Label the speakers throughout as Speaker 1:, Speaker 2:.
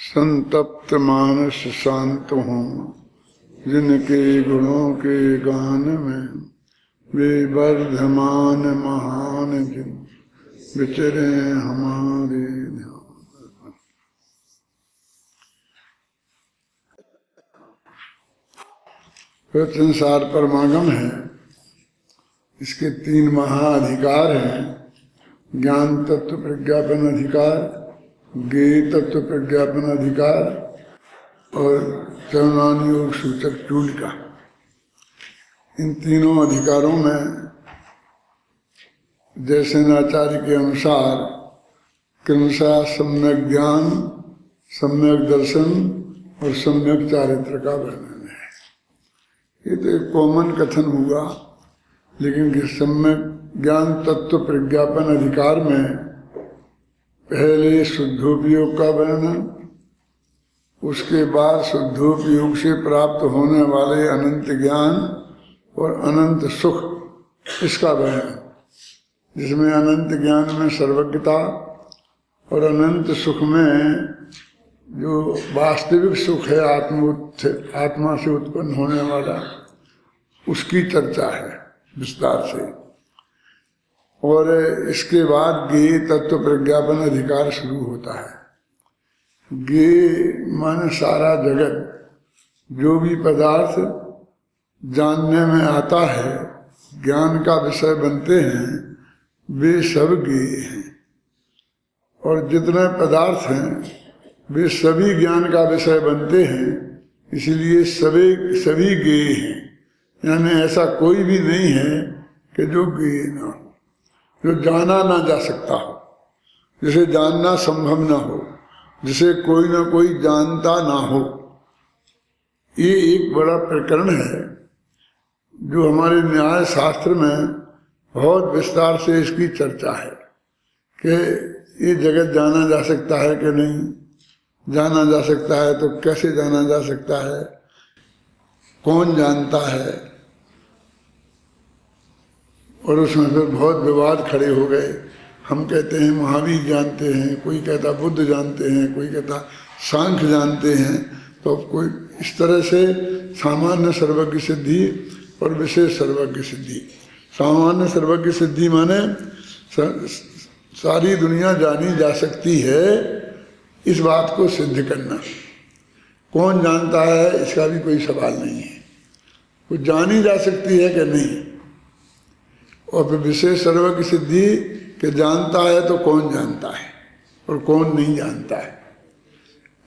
Speaker 1: संतप्त मानस शांत हों, जिनके गुणों के गान में वे वर्धमान महान जिन विचरे हमारे ध्यान। तो संसार परमागम है, इसके 3 महाअधिकार हैं। ज्ञान तत्व प्रज्ञापन अधिकार, ज्ञेय तत्व प्रज्ञापन अधिकार और चरणानुयोग सूचक चूलिका। इन तीनों अधिकारों में जैसेनाचार्य के अनुसार क्रमशः सम्यक ज्ञान, सम्यक दर्शन और सम्यक चारित्र का वर्णन है। ये तो एक कॉमन कथन हुआ, लेकिन सम्यक ज्ञान तत्व प्रज्ञापन अधिकार में पहले शुद्धोपयोग का वर्णन, उसके बाद शुद्धोपयोग से प्राप्त होने वाले अनंत ज्ञान और अनंत सुख, इसका वर्णन, जिसमें अनंत ज्ञान में सर्वज्ञता और अनंत सुख में जो वास्तविक सुख है आत्मा से उत्पन्न होने वाला, उसकी चर्चा है विस्तार से। और इसके बाद ज्ञेय तत्व प्रज्ञापन अधिकार शुरू होता है। ज्ञेय माने सारा जगत, जो भी पदार्थ जानने में आता है, ज्ञान का विषय बनते हैं, वे सब ज्ञेय हैं। और जितने पदार्थ हैं वे सभी ज्ञान का विषय बनते हैं, इसलिए सभी ज्ञेय हैं। यानी ऐसा कोई भी नहीं है कि जो ज्ञेय ना हो, जो जाना ना जा सकता हो, जिसे जानना संभव ना हो, जिसे कोई ना कोई जानता ना हो। ये एक बड़ा प्रकरण है जो हमारे न्याय शास्त्र में बहुत विस्तार से इसकी चर्चा है कि ये जगत जाना जा सकता है कि नहीं, जाना जा सकता है तो कैसे जाना जा सकता है, कौन जानता है। और उसमें फिर बहुत विवाद खड़े हो गए। हम कहते हैं महावीर जानते हैं, कोई कहता बुद्ध जानते हैं, कोई कहता सांख्य जानते हैं। तो कोई इस तरह से सामान्य सर्वज्ञ सिद्धि और विशेष सर्वज्ञ सिद्धि। सामान्य सर्वज्ञ सिद्धि माने सारी दुनिया जानी जा सकती है, इस बात को सिद्ध करना। कौन जानता है इसका भी कोई सवाल नहीं है, वो जानी जा सकती है कि नहीं। और फिर विशेष सर्वज्ञ सिद्धि के जानता है तो कौन जानता है और कौन नहीं जानता है।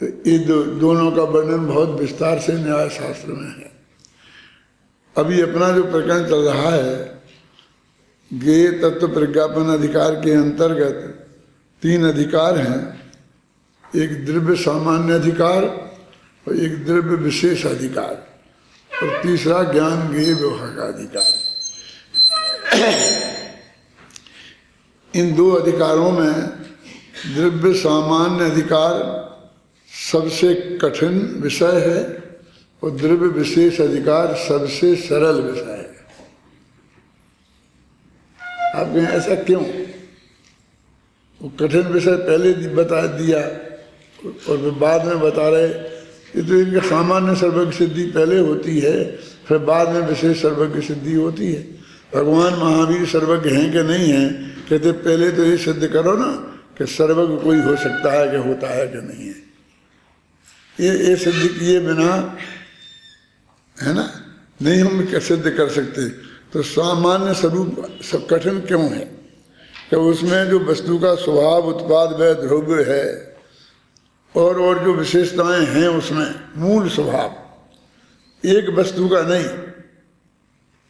Speaker 1: तो ये दोनों का वर्णन बहुत विस्तार से न्याय शास्त्र में है। अभी अपना जो प्रकरण चल रहा है, ज्ञेय तत्व प्रज्ञापन अधिकार के अंतर्गत 3 अधिकार हैं। एक द्रव्य सामान्य अधिकार और एक द्रव्य विशेष अधिकार और तीसरा ज्ञान ज्ञेय व्यवहार का अधिकार। इन 2 अधिकारों में द्रव्य सामान्य अधिकार सबसे कठिन विषय है और द्रव्य विशेष अधिकार सबसे सरल विषय है। आप कहें ऐसा क्यों? वो कठिन विषय पहले बता दिया और फिर बाद में बता रहे। ये तो इनका सामान्य सर्वज्ञ सिद्धि पहले होती है, फिर बाद में विशेष सर्वज्ञ सिद्धि होती है। भगवान महावीर सर्वज्ञ हैं कि नहीं हैं, कहते पहले तो ये सिद्ध करो ना कि सर्वज्ञ कोई हो सकता है कि होता है कि नहीं है। ये सिद्ध किए बिना, है ना, नहीं हम सिद्ध कर सकते। तो सामान्य स्वरूप सब कठिन क्यों है कि उसमें जो वस्तु का स्वभाव, उत्पाद व द्रव्य है और जो विशेषताएं हैं उसमें मूल स्वभाव एक वस्तु का नहीं,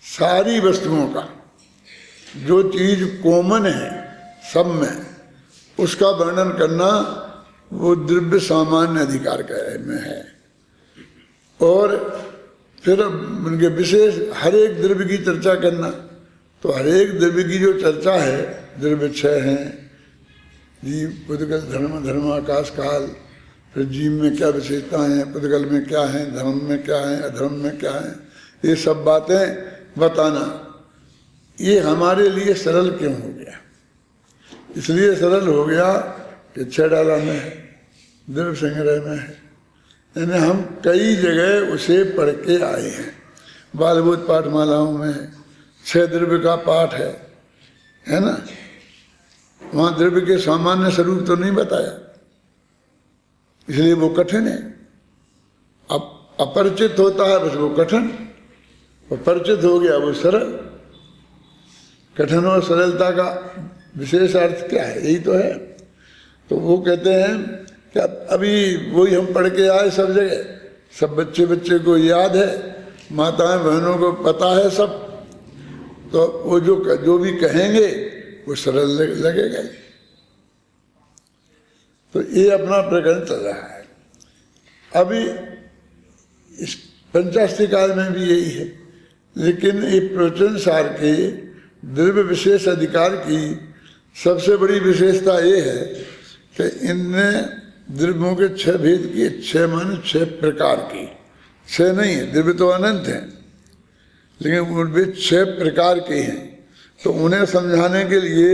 Speaker 1: सारी वस्तुओं का जो चीज कॉमन है सब में, उसका वर्णन करना वो द्रव्य सामान्य अधिकार में है। और फिर उनके विशेष हर एक द्रव्य की चर्चा करना। तो हर एक द्रव्य की जो चर्चा है, द्रव्य 6 हैं, जीव, पुद्गल, धर्म, आकाश, काल। फिर जीव में क्या विशेषताएं हैं, पुद्गल में क्या है, धर्म में क्या है, अधर्म में क्या है, ये सब बातें बताना। ये हमारे लिए सरल क्यों हो गया? इसलिए सरल हो गया कि 6 डाला में है। द्रव्य संग्रह में है, यानी हम कई जगह उसे पढ़ के आए हैं। बालबोध पाठमालाओं में 6 द्रव्य का पाठ है ना। वहाँ द्रव्य के सामान्य स्वरूप तो नहीं बताया, इसलिए वो कठिन है। अब अपरिचित होता है बस वो कठिन, और परिचित हो गया वो सरल। कठिन और सरलता का विशेष अर्थ क्या है, यही तो है। तो वो कहते हैं कि अभी वही हम पढ़ के आए सब जगह, सब बच्चे को याद है, माताएं बहनों को पता है सब, तो वो जो भी कहेंगे वो सरल लगेगा। तो ये अपना प्रकरण चल रहा है। अभी इस पंचास्तिकाल में भी यही है, लेकिन ये प्रवचन सार के द्रव्य विशेष अधिकार की सबसे बड़ी विशेषता ये है कि इनने द्रव्यों के 6 भेद किए, 6 माने 6 प्रकार की, 6 नहीं है, द्रव्य तो अनंत हैं, लेकिन उनमें 6 प्रकार के हैं। तो उन्हें समझाने के लिए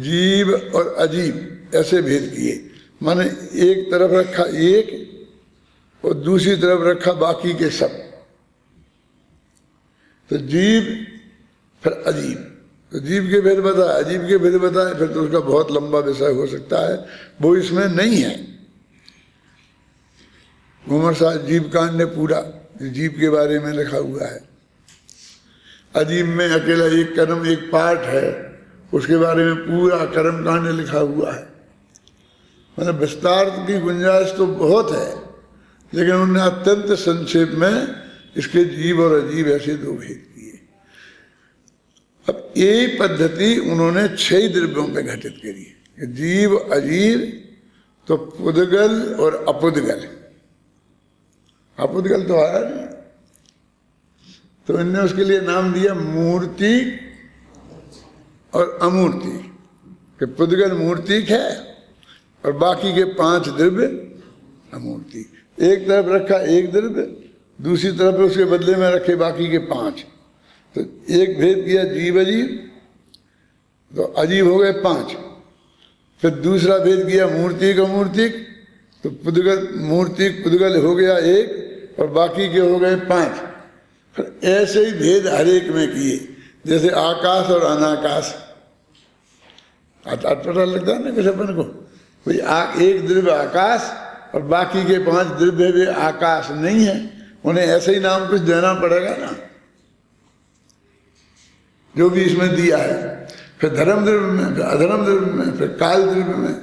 Speaker 1: जीव और अजीब ऐसे भेद किए, माने एक तरफ रखा एक और दूसरी तरफ रखा बाकी के सब। तो जीव फिर अजीब, तो जीव के भेद बताए, अजीब के भेद बताए, फिर तो उसका बहुत लंबा विषय हो सकता है, वो इसमें नहीं है। घूमर साहब जीव कांड ने पूरा जीव के बारे में लिखा हुआ है। अजीब में अकेला एक कर्म एक पाठ है, उसके बारे में पूरा कर्म कांड लिखा हुआ है। मतलब विस्तार की गुंजाइश तो बहुत है, लेकिन उन्होंने अत्यंत संक्षेप में इसके जीव और अजीब ऐसे 2 भेद किए। अब यही पद्धति उन्होंने 6 द्रव्यों पे घटित करी, जीव अजीब, तो पुद्गल और अपुद्गल। अपुद्गल तो आया नहीं, तो इनने उसके लिए नाम दिया मूर्ति और अमूर्ति, कि पुद्गल मूर्तिक है और बाकी के 5 द्रव्य अमूर्ति। एक तरफ रखा एक द्रव्य, दूसरी तरफ उसके बदले में रखे बाकी के 5। तो एक भेद किया जीव अजीब, तो अजीब हो गए 5। फिर दूसरा भेद किया मूर्तिक अमूर्तिक, तो पुद्गल मूर्तिक पुद्गल हो गया 1 और बाकी के हो गए 5। फिर ऐसे ही भेद हर एक में किए, जैसे आकाश और अनाकाश। पता लगता है ना किसी अपन को, भाई एक द्रव्य आकाश और बाकी के 5 द्रव्य भी आकाश नहीं है, उन्हें ऐसे ही नाम कुछ देना पड़ेगा ना, जो भी इसमें दिया है। फिर धर्म द्रव्य में, फिर अधर्म द्रव्य में, फिर काल द्रव्य में।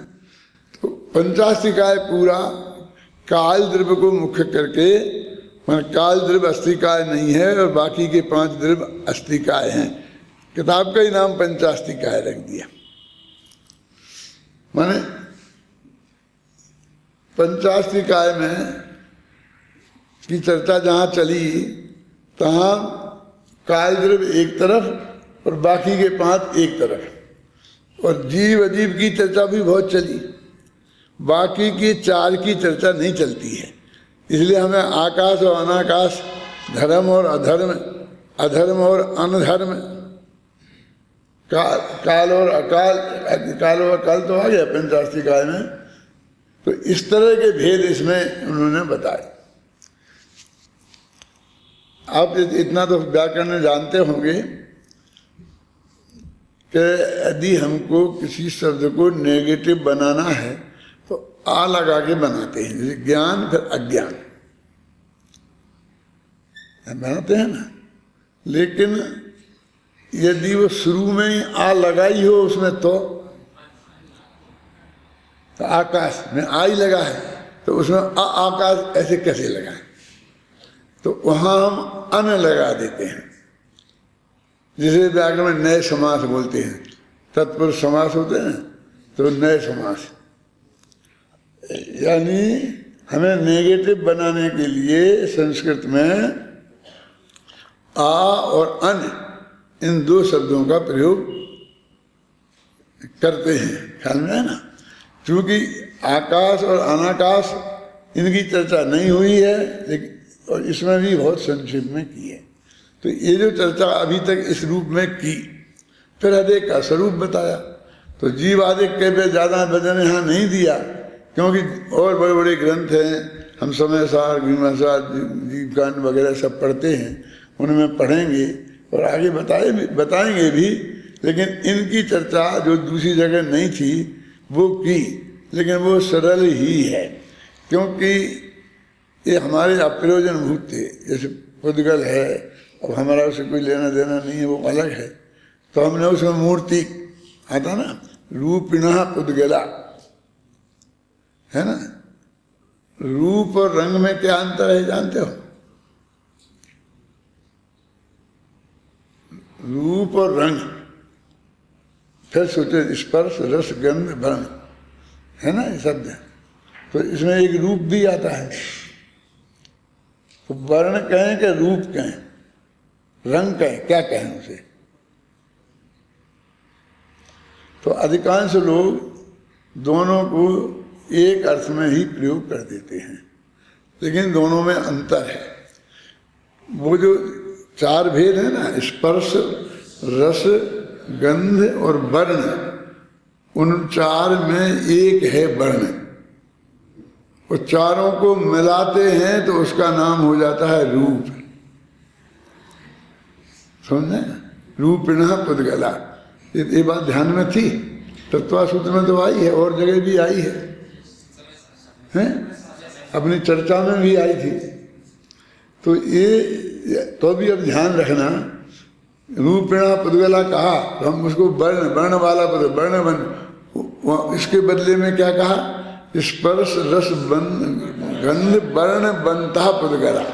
Speaker 1: तो पंचास्तिकाय पूरा काल द्रव्य को मुख्य करके, मान काल द्रव्य अस्तिकाय नहीं है और बाकी के 5 द्रव्य अस्तिकाय हैं, किताब का ही नाम पंचास्तिकाय रख दिया। माने पंचास्तिकाय में की चर्चा जहाँ चली, तहाँ काल द्रव्य एक तरफ और बाकी के 5 एक तरफ, और जीव अजीब की चर्चा भी बहुत चली, बाकी की 4 की चर्चा नहीं चलती है। इसलिए हमें आकाश और अनाकाश, धर्म और अधर्म, अधर्म और अनधर्म, काल और अकाल, काल और अकाल तो आ गया पंचास्तिकाय में। तो इस तरह के भेद इसमें उन्होंने बताए। आप इतना तो व्याकरण में जानते होंगे कि यदि हमको किसी शब्द को नेगेटिव बनाना है तो आ लगा के बनाते हैं, जैसे ज्ञान फिर अज्ञान बनाते हैं ना। लेकिन यदि वो शुरू में ही आ लगाई हो उसमें, तो आकाश में आ ही लगा है, तो उसमें आकाश ऐसे कैसे लगा है? तो वहाँ हम अन लगा देते हैं, जिसे व्याकरण में नए समास बोलते हैं। तत्पुरुष समास होते हैं तो नए समास, यानी हमें नेगेटिव बनाने के लिए संस्कृत में आ और अन, इन 2 शब्दों का प्रयोग करते हैं, ख्याल में है ना। क्योंकि आकाश और अनाकाश इनकी चर्चा नहीं हुई है, लेकिन और इसमें भी बहुत संक्षेप में की है। तो ये जो चर्चा अभी तक इस रूप में की, फिर हर एक का स्वरूप बताया। तो जीव आदि के पे ज़्यादा वजन यहाँ नहीं दिया, क्योंकि और बड़े बड़े ग्रंथ हैं, हम समय सार, भीमासार, जीवकांड वगैरह सब पढ़ते हैं, उनमें पढ़ेंगे और आगे बताएंगे भी। लेकिन इनकी चर्चा जो दूसरी जगह नहीं थी वो की, लेकिन वो सरल ही है, क्योंकि ये हमारे अप्रयोजनभूत थे। जैसे पुद्गल है, अब हमारा उससे कोई लेना देना नहीं है, वो अलग है, तो हमने उसमें मूर्ति आता ना, रूपिणः पुद्गला, है ना। रूप और रंग में क्या अंतर है जानते हो? रूप और रंग, फिर सोचे स्पर्श रस गंध वर्ण, है ना ये शब्द है। तो इसमें एक रूप भी आता है। तो वर्ण कहें कि रूप कहें, रंग कहें, क्या कहें उसे? तो अधिकांश लोग दोनों को एक अर्थ में ही प्रयोग कर देते हैं, लेकिन दोनों में अंतर है। वो जो चार भेद है ना, स्पर्श रस गंध और वर्ण, उन चार में एक है वर्ण। और चारों को मिलाते हैं तो उसका नाम हो जाता है रूप। समझे? रूपिणः पुद्गला, ये बात ध्यान में थी, तत्वासूत्र में तो आई है और जगह भी आई है, अपनी चर्चा में भी आई थी। तो ये तो भी अब ध्यान रखना, रूपिणः पुद्गला कहा तो हम उसको वर्ण वाला पद, वर्ण बन, इसके बदले में क्या कहा? स्पर्श रस गंध वर्ण बनता पुद्गला।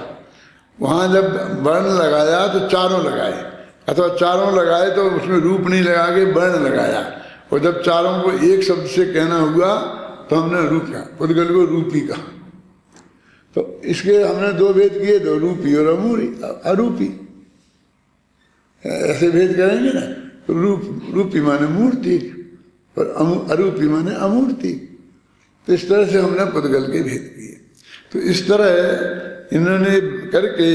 Speaker 1: वहाँ जब वर्ण लगाया तो चारों लगाए, अथवा चारों लगाए तो उसमें रूप नहीं लगा के वर्ण लगाया। और जब चारों को एक शब्द से कहना हुआ तो हमने रूप कहा, पुद्गल को रूपी कहा। तो इसके हमने दो भेद किए, दो रूपी और अरूपी। ऐसे भेद करेंगे ना, तो रूपी माने मूर्ति और अरूपी माने अमूर्ति। तो इस तरह से हमने पुद्गल के भेद किए। तो इस तरह इन्होंने करके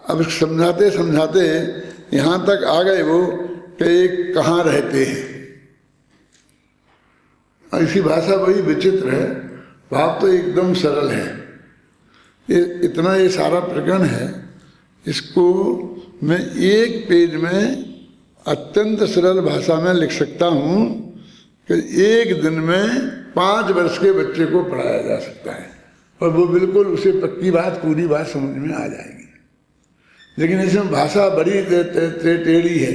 Speaker 1: अब समझाते समझाते यहाँ तक आ गए वो कि कहाँ रहते हैं। ऐसी भाषा बड़ी विचित्र है, भाव तो एकदम सरल है। ये सारा प्रकरण है, इसको मैं एक पेज में अत्यंत सरल भाषा में लिख सकता हूँ कि एक दिन में 5 वर्ष के बच्चे को पढ़ाया जा सकता है, और वो बिल्कुल उसे पक्की बात, पूरी बात समझ में आ जाएगी। लेकिन इसमें भाषा बड़ी टेढ़ी है,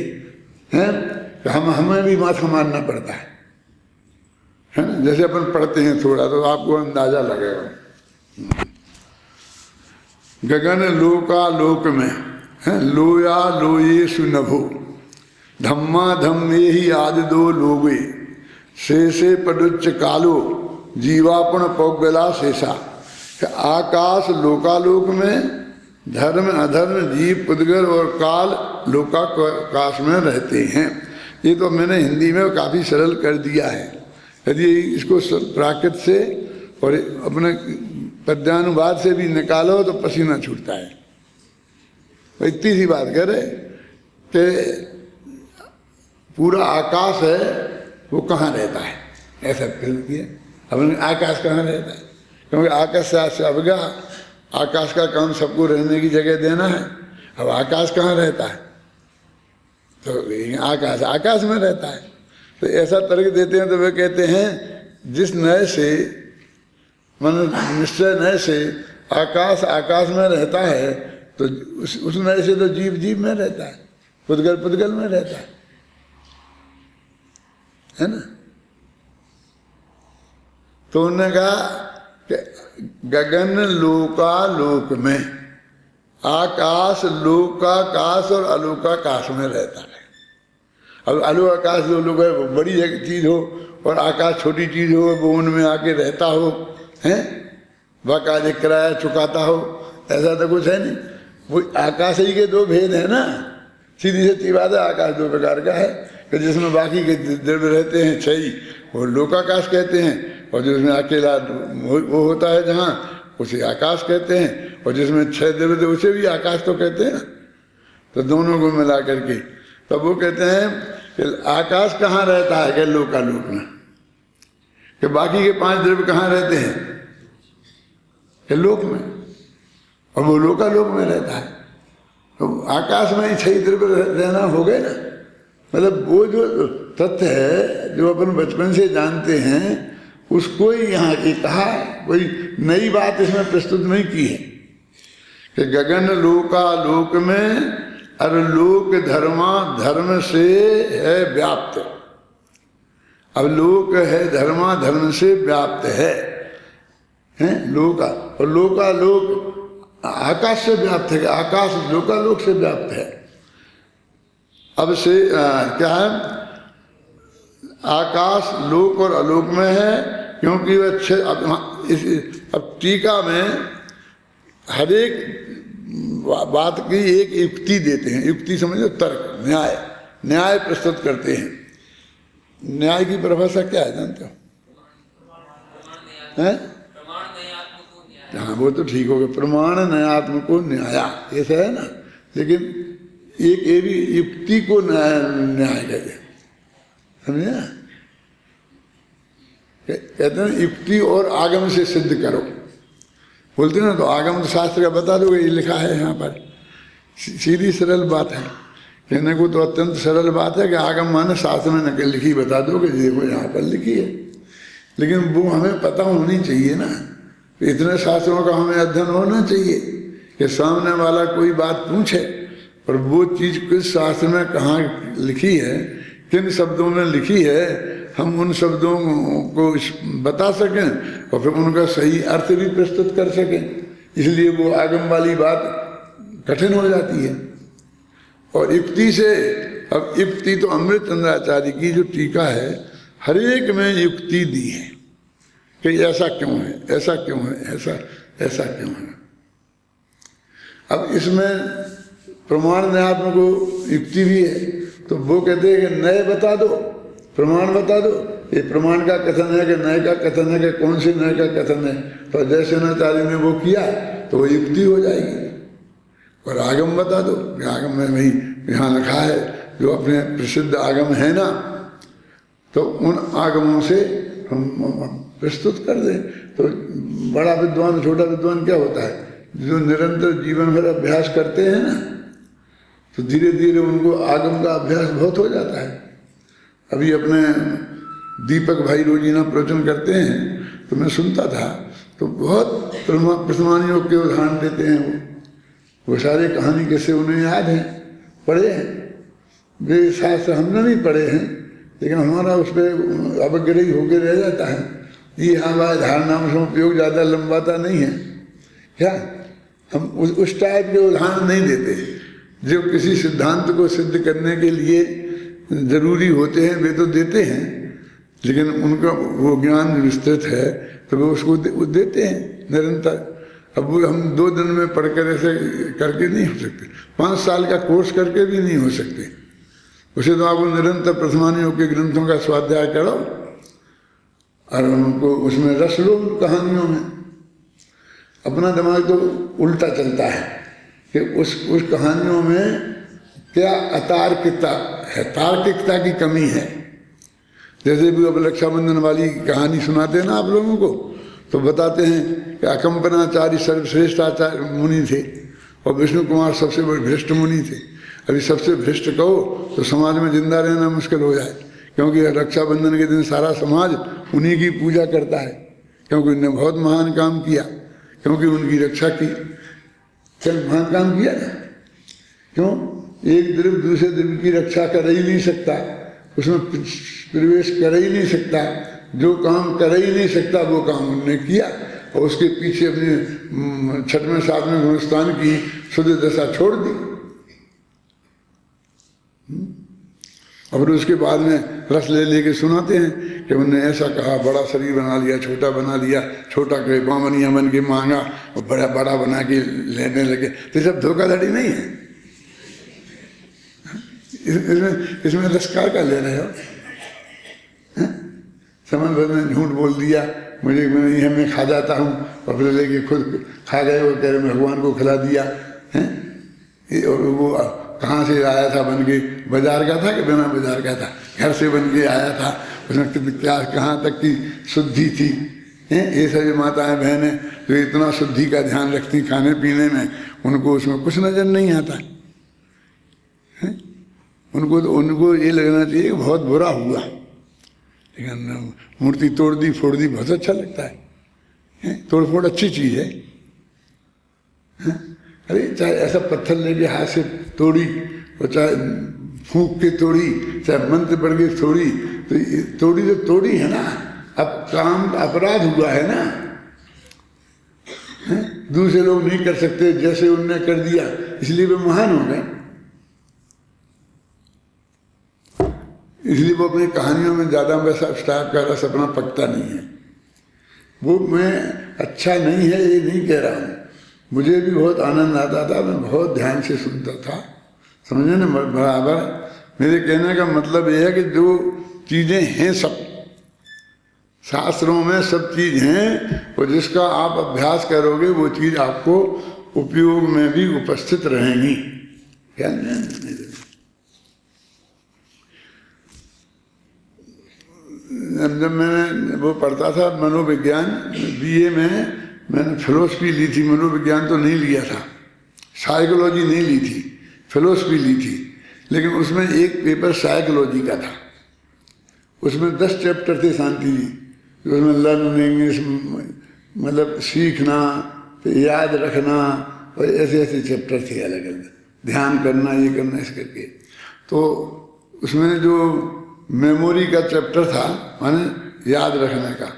Speaker 1: कि हमें भी माथा मारना पड़ता है ना। जैसे अपन पढ़ते हैं थोड़ा तो आपको अंदाजा लगेगा। गगन लोका लोक में है, लोया लोये सुनभो, धम्मा धम्मे ही आदि दो लोगे, शेषे पडुच्च कालो, जीवापण पौगला शेषा। आकाश लोकालोक में, धर्म अधर्म जीव पुद्गल और काल लोकाकाश में रहते हैं। ये तो मैंने हिंदी में काफ़ी सरल कर दिया है। यदि इसको प्राकृत से और अपने पद्यानुवाद से भी निकालो तो पसीना छूटता है। इतनी सी बात कह रहे कि पूरा आकाश है, वो कहाँ रहता है, ऐसा फिर किया। अब आकाश कहाँ रहता है, क्योंकि आकाश से अवगा, आकाश का काम सबको रहने की जगह देना है। अब आकाश कहाँ रहता है, तो आकाश आकाश में रहता है। तो ऐसा तर्क देते हैं तो वे कहते हैं जिस नय से, मन निश्चय नय से आकाश आकाश में रहता है, तो उस नय से तो जीव जीव में रहता है, पुद्गल पुद्गल में रहता है ना। तो उन्होंने कहा कि गगन लोकालोक में, आकाश लोकाकाश और अलोकाकाश में रहता है। अब अलोकाकाश जो लोग है वो बड़ी एक चीज हो, और आकाश छोटी चीज हो, वो उनमें आके रहता हो, हैं, बाकायदे किराया चुकाता हो, ऐसा तो कुछ है नहीं। वो आकाश ही के दो भेद है ना, सीधी सी बात है। आकाश दो प्रकार का है, कि जिसमें बाकी के द्रव्य रहते हैं 6, वो लोकाकाश कहते हैं, और जिसमें अकेला वो होता है जहाँ, उसे आकाश कहते हैं, और जिसमें 6 द्रव्य उसे भी आकाश तो कहते हैं। तो दोनों को मिला करके तब वो कहते हैं कि आकाश कहाँ रहता है, कि लोकालोक में। कि बाकी के 5 द्रव्य कहाँ रहते हैं? कि लोक में, और वो लोकालोक में रहता है। तो आकाश में ही 6 द्रव्य रहना हो गए ना। मतलब वो जो तथ्य है जो अपन बचपन से जानते हैं उसको ही यहाँ की कहा, कोई नई बात इसमें प्रस्तुत नहीं की है कि गगन लोकालोक में अरलोक धर्मा धर्म से है व्याप्त। अब लोक है धर्मा धर्म से व्याप्त है, लोका, और लोकालोक आकाश से व्याप्त है, आकाश लोकालोक से व्याप्त है। अब से क्या है, आकाश लोक और आलोक में है, क्योंकि वह अब टीका में हर एक बात की एक युक्ति देते हैं। युक्ति समझो, तर्क, न्याय प्रस्तुत करते हैं। न्याय की परिभाषा क्या है जानते हो? हैं? हाँ, वो तो ठीक हो गया, प्रमाण न्यायात्मको न्याया, ऐसा है ना। लेकिन एक ये भी युक्ति को न्याय कहते हैं, समझे ना? कहते हैं युक्ति और आगम से सिद्ध करो, बोलते ना। तो आगम तो शास्त्र का बता दोगे, ये लिखा है यहाँ पर, सीधी सरल बात है। कहने को तो अत्यंत सरल बात है कि आगम माने शास्त्र में नकल लिखी बता दोगे, देखो यहाँ पर लिखी है। लेकिन वो हमें पता होनी चाहिए ना, इतने शास्त्रों का हमें अध्ययन होना चाहिए कि सामने वाला कोई बात पूछे और वो चीज़ किस शास्त्र में कहाँ लिखी है, किन शब्दों में लिखी है, हम उन शब्दों को बता सकें और फिर उनका सही अर्थ भी प्रस्तुत कर सकें। इसलिए वो आगम वाली बात कठिन हो जाती है। और युक्ति से, अब युक्ति तो अमृतचंद्राचार्य की जो टीका है, हर एक में युक्ति दी है कि ऐसा क्यों है, ऐसा क्यों है, ऐसा क्यों है। अब इसमें प्रमाण न्यायात्मक को युक्ति भी है, तो वो कहते हैं कि नए बता दो, प्रमाण बता दो। ये प्रमाण का कथन है कि नए का कथन है कि कौन से नए का कथन है। तो जयसेनाचार्य ने वो किया तो वो युक्ति हो जाएगी। और आगम बता दो कि आगम में वही यहाँ लिखा है, जो अपने प्रसिद्ध आगम है ना, तो उन आगमों से हम प्रस्तुत कर दें। तो बड़ा विद्वान छोटा विद्वान क्या होता है, जो निरंतर जीवन भर अभ्यास करते हैं ना, तो धीरे धीरे उनको आगम का अभ्यास बहुत हो जाता है। अभी अपने दीपक भाई रोजीना प्रवचन करते हैं तो मैं सुनता था, तो बहुत प्रमाणियों के उदाहरण देते हैं। वो सारे कहानी कैसे उन्हें याद हैं, पढ़े हैं। वे शास्त्र हमने नहीं पढ़े हैं, लेकिन हमारा उस पर अवग्रही होकर रह जाता है। ये हमारे धारणाओं से उपयोग ज़्यादा लंबाता नहीं है क्या? हम उस टाइप के उदाहरण नहीं देते जो किसी सिद्धांत को सिद्ध करने के लिए जरूरी होते हैं, वे तो देते हैं, लेकिन उनका वो ज्ञान विस्तृत है तो वो उसको देते हैं निरंतर। अब वो हम 2 दिन में पढ़कर ऐसे करके नहीं हो सकते, 5 साल का कोर्स करके भी नहीं हो सकते। उसे तो आपको निरंतर प्रथमानियों के ग्रंथों का स्वाध्याय करो और उनको उसमें रस लो कहानियों में। अपना दिमाग तो उल्टा चलता है कि उस कहानियों में क्या अतार्किकता है, तार्किकता की कमी है। जैसे भी अब रक्षाबंधन वाली कहानी सुनाते हैं ना आप लोगों को, तो बताते हैं कि अकंपनाचार्य सर्वश्रेष्ठ आचार्य मुनि थे और विष्णु कुमार सबसे बड़े भ्रष्ट मुनि थे। अभी सबसे भ्रष्ट कहो तो समाज में जिंदा रहना मुश्किल हो जाए, क्योंकि रक्षाबंधन के दिन सारा समाज उन्हीं की पूजा करता है, क्योंकि उन्होंने बहुत महान काम किया, क्योंकि उनकी रक्षा की। क्या महान काम किया ना? क्यों? एक द्रव्य दूसरे द्रव्य की रक्षा कर ही नहीं सकता, उसमें प्रवेश कर ही नहीं सकता, जो काम कर ही नहीं सकता वो काम उन्होंने किया और उसके पीछे अपने 6वें 7वें गुणस्थान की शुद्ध दशा छोड़ दी। और उसके बाद में रस ले लेके सुनाते हैं कि उन्होंने ऐसा कहा, बड़ा शरीर बना लिया, छोटा बना लिया, छोटा के बामनिया बन के मांगा और बड़ा बड़ा बना के लेने लगे। तो सब धोखाधड़ी नहीं है, इसमें रसकार का ले रहे हो। समझ भर में झूठ बोल दिया, मुझे मैं खा जाता हूँ, और फिर लेके खुद खा गए और कह रहे भगवान को खिला दिया है। और वो कहाँ से आया था बन के, बाजार का था कि बिना बाजार का था? घर से बन के आया था, उसमें कितनी क्या कहाँ तक की शुद्धि थी हैं। ये सभी माताएं बहनें जो इतना शुद्धि का ध्यान रखती खाने पीने में, उनको उसमें कुछ नजर नहीं आता है। उनको ये लगना चाहिए कि बहुत बुरा हुआ, लेकिन मूर्ति तोड़ दी फोड़ दी बहुत अच्छा लगता है। तोड़ फोड़ अच्छी चीज है। अरे चाहे ऐसा पत्थर लेके हाथ से तोड़ी और चाहे फूंक के तोड़ी, चाहे मंत्र पढ़ के तोड़ी, तो तोड़ी है ना। अब काम अपराध हुआ है ना, दूसरे लोग नहीं कर सकते जैसे उनने कर दिया, इसलिए वे महान हो गए। इसलिए वो अपनी कहानियों में ज्यादा वैसा टाइप का रस अपना पकता नहीं है। वो मैं अच्छा नहीं है ये नहीं कह रहा हूँ, मुझे भी बहुत आनंद आता था, मैं बहुत ध्यान से सुनता था, समझे ना बराबर। मेरे कहने का मतलब यह है कि जो चीजें हैं सब शास्त्रों में सब चीज हैं, और जिसका आप अभ्यास करोगे वो चीज आपको उपयोग में भी उपस्थित रहेंगी। क्या जब मैंने वो पढ़ता था मनोविज्ञान, बीए में मैंने फिलोसफी ली थी, मनोविज्ञान तो नहीं लिया था, साइकोलॉजी नहीं ली थी, फिलोसफी ली थी। लेकिन उसमें एक पेपर साइकोलॉजी का था, उसमें 10 चैप्टर थे शांति जी, उसमें लर्निंग मतलब सीखना, याद रखना, और ऐसे ऐसे चैप्टर थे अलग अलग, ध्यान करना, ये करना, इस करके। तो उसमें जो मेमोरी का चैप्टर था, माने याद रखने का,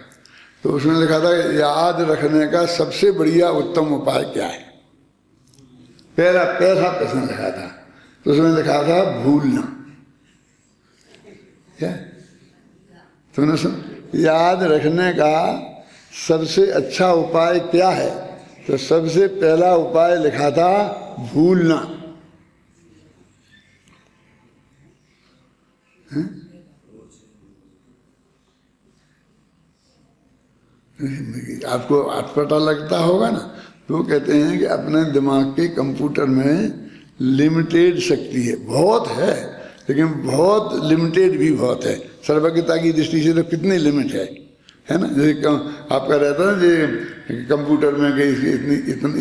Speaker 1: तो उसमें लिखा था याद रखने का सबसे बढ़िया उत्तम उपाय क्या है। पहला प्रश्न लिखा था, तो उसमें लिखा था भूलना। क्या तुमने सुन, याद रखने का सबसे अच्छा उपाय क्या है, तो सबसे पहला उपाय लिखा था भूलना। आपको अटपटा लगता होगा ना, तो कहते हैं कि अपने दिमाग के कंप्यूटर में लिमिटेड शक्ति है, बहुत है लेकिन बहुत लिमिटेड भी बहुत है। सर्वज्ञता की दृष्टि से तो कितनी लिमिट है ना। जैसे आपका रहता है कि कंप्यूटर में कि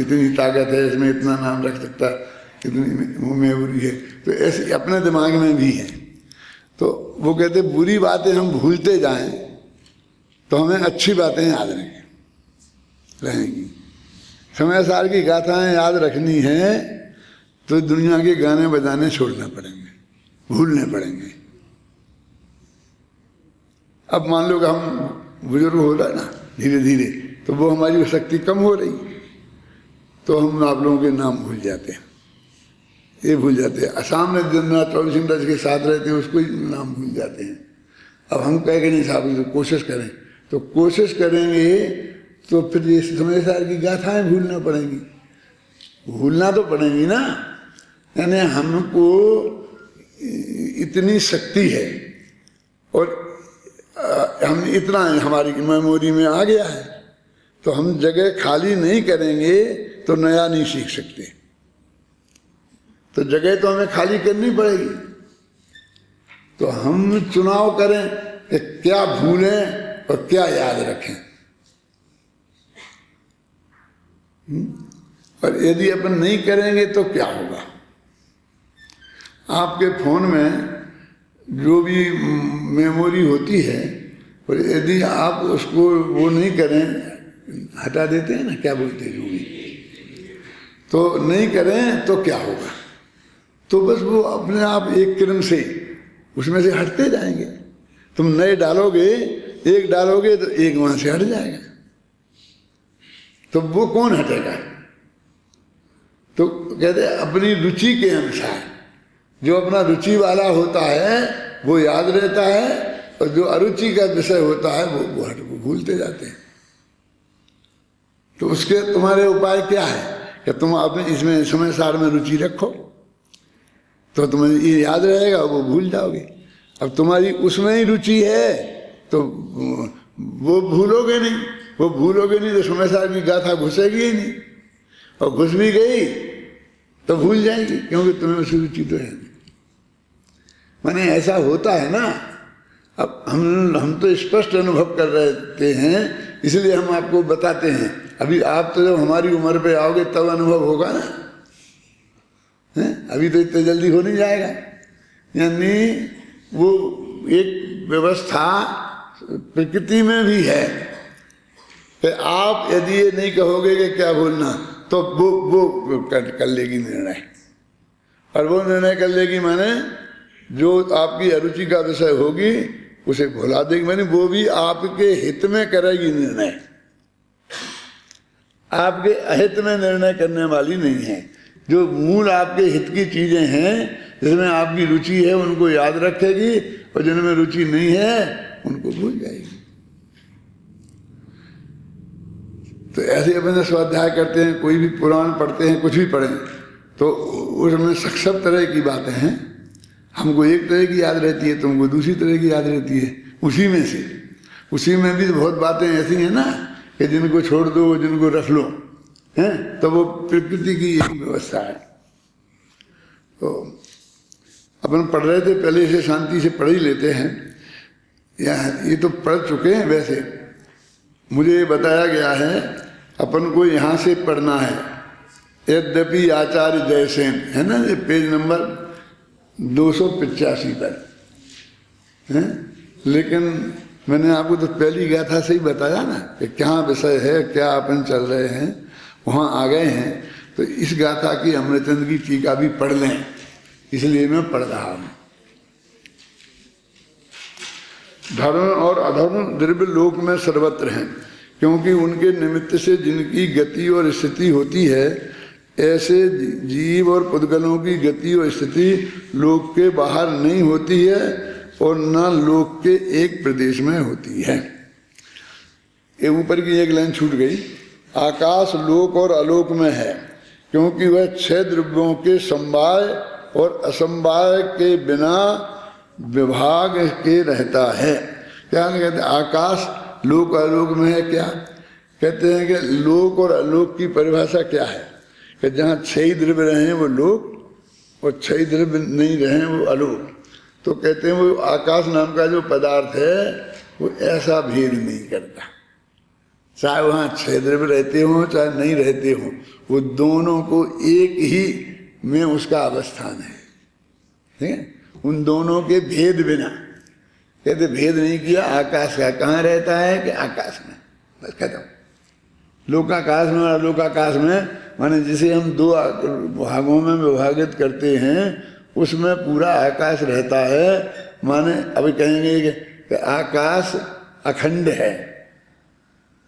Speaker 1: इतनी ताकत है, इसमें इतना नाम रख सकता, इतनी मेमोरी है, तो ऐसे अपने दिमाग में भी है। तो वो कहते बुरी बातें हम भूलते जाएं तो हमें अच्छी बातें याद रहेंगी। समय सार की गाथाएं याद रखनी है तो दुनिया के गाने बजाने छोड़ने पड़ेंगे, भूलने पड़ेंगे। अब मान लो कि हम बुजुर्ग हो रहा है ना धीरे धीरे, तो वो हमारी शक्ति कम हो रही, तो हम आप लोगों के नाम भूल जाते हैं, ये भूल जाते हैं। असम में जगन्नाथ प्रभु सिंह के साथ रहते हैं, उसको ही नाम भूल जाते हैं। अब हम कह के नहीं साहब कोशिश करें, तो कोशिश करेंगे तो फिर ये समय सार की गाथाएं भूलना पड़ेंगी, भूलना तो पड़ेंगी ना। यानी हमको इतनी शक्ति है और हम इतना हमारी मेमोरी में आ गया है, तो हम जगह खाली नहीं करेंगे तो नया नहीं सीख सकते। तो जगह तो हमें खाली करनी पड़ेगी। तो हम चुनाव करें कि क्या भूलें और क्या याद रखें। और यदि अपन नहीं करेंगे तो क्या होगा। आपके फोन में जो भी मेमोरी होती है, और यदि आप उसको वो नहीं करें, हटा देते हैं ना, क्या बोलते हैं जो भी, तो नहीं करें तो क्या होगा। तो बस वो अपने आप एक क्रम से उसमें से हटते जाएंगे। तुम नए डालोगे, एक डालोगे तो एक वहां से हट जाएगा, तो वो कौन हटेगा। तो कहते हैं अपनी रुचि के अनुसार, जो अपना रुचि वाला होता है वो याद रहता है, और जो अरुचि का विषय होता है वो भूलते जाते हैं। तो उसके तुम्हारे उपाय क्या है कि तुम अपने इसमें समय सार में रुचि रखो, तो तुम्हें ये याद रहेगा, वो भूल जाओगे। अब तुम्हारी उसमें ही रुचि है तो वो भूलोगे नहीं, वो भूलोगे नहीं तो समय सार की गाथा घुसेगी ही नहीं, और घुस भी गई तो भूल जाएगी, क्योंकि तुम्हें उसकी रुचि तो है नहीं। माने ऐसा होता है ना, अब हम तो स्पष्ट अनुभव कर रहे हैं, इसलिए हम आपको बताते हैं। अभी आप तो जब हमारी उम्र पे आओगे तब अनुभव होगा ना, है? अभी तो इतने जल्दी हो नहीं जाएगा। यानी वो एक व्यवस्था प्रकृति में भी है कि आप यदि ये नहीं कहोगे कि क्या बोलना, तो वो कर लेगी निर्णय, और वो निर्णय कर लेगी माने जो आपकी अरुचि का विषय होगी उसे भुला देगी, माने वो भी आपके हित में करेगी निर्णय, आपके अहित में निर्णय करने वाली नहीं है। जो मूल आपके हित की चीजें हैं, जिसमें आपकी रुचि है, उनको याद रखेगी, और जिनमें रुचि नहीं है उनको भूल जाएगी। तो ऐसे अपने स्वाध्याय करते हैं, कोई भी पुराण पढ़ते हैं, कुछ भी पढ़ें, तो उसमें सब तरह की बातें हैं। हमको एक तरह की याद रहती है, तुमको दूसरी तरह की याद रहती है। उसी में से, उसी में भी बहुत बातें ऐसी हैं ना कि जिनको छोड़ दो, जिनको रख लो, हैं, तो वो प्रकृति की एक व्यवस्था है। तो अपन पढ़ रहे थे, पहले से शांति से पढ़ ही लेते हैं। ये तो पढ़ चुके हैं। वैसे मुझे बताया गया है अपन को यहाँ से पढ़ना है, यद्यपि आचार्य जयसेन है ना, ये पेज नंबर 285 पर है। लेकिन मैंने आपको तो पहली गाथा से ही बताया ना कि क्या विषय है, क्या अपन चल रहे हैं, वहाँ आ गए हैं। तो इस गाथा की अमृतचंद की टीका भी पढ़ लें, इसलिए मैं पढ़ रहा हूँ। धर्म और अधर्म द्रव्य लोक में सर्वत्र हैं, क्योंकि उनके निमित्त से जिनकी गति और स्थिति होती है, ऐसे जीव और पुद्गलों की गति और स्थिति लोक के बाहर नहीं होती है और न लोक के एक प्रदेश में होती है। ये ऊपर की एक लाइन छूट गई। आकाश लोक और अलोक में है, क्योंकि वह 6 द्रव्यों के समवाय और असमवाय के बिना विभाग के रहता है। क्या कहते हैं? आकाश लोक अलोक में है। क्या कहते हैं कि लोक और अलोक की परिभाषा क्या है कि जहाँ 6 द्रव्य रहे वो लोक और 6 द्रव्य नहीं रहे वो अलोक। तो कहते हैं वो आकाश नाम का जो पदार्थ है वो ऐसा भेद नहीं करता, चाहे वहाँ 6 द्रव्य रहते हों चाहे नहीं रहते हों, वो दोनों को एक ही में उसका अवस्थान है। ठीक है, उन दोनों के भेद बिना। कहते भेद नहीं किया आकाश का, कहाँ रहता है कि आकाश में, बस खत्म। लोकाकाश में और अलोकाकाश में माने जिसे हम 2 भागों में विभाजित करते हैं, उसमें पूरा आकाश रहता है। माने अभी कहेंगे कि आकाश अखंड है,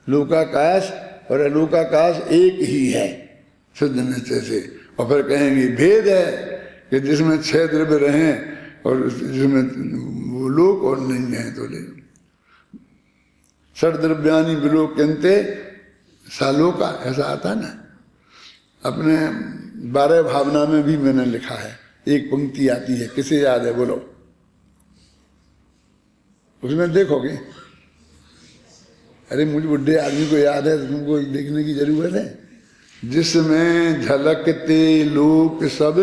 Speaker 1: लोकाकाश और अलोकाकाश एक ही है शुद्ध निश्चय से। और फिर कहेंगे भेद है कि जिसमें 6 द्रव्य रहें और जिसमें वो लोक और नहीं है तो ले। षड्द्रव्यानि विलोक्यन्ते सालोका, ऐसा आता ना। अपने 12 भावना में भी मैंने लिखा है, एक पंक्ति आती है, किसे याद है बोलो? उसमें देखोगे। अरे मुझे बुढ़े आदमी को याद है, तुमको देखने की जरूरत है। जिसमें झलकते लोक सब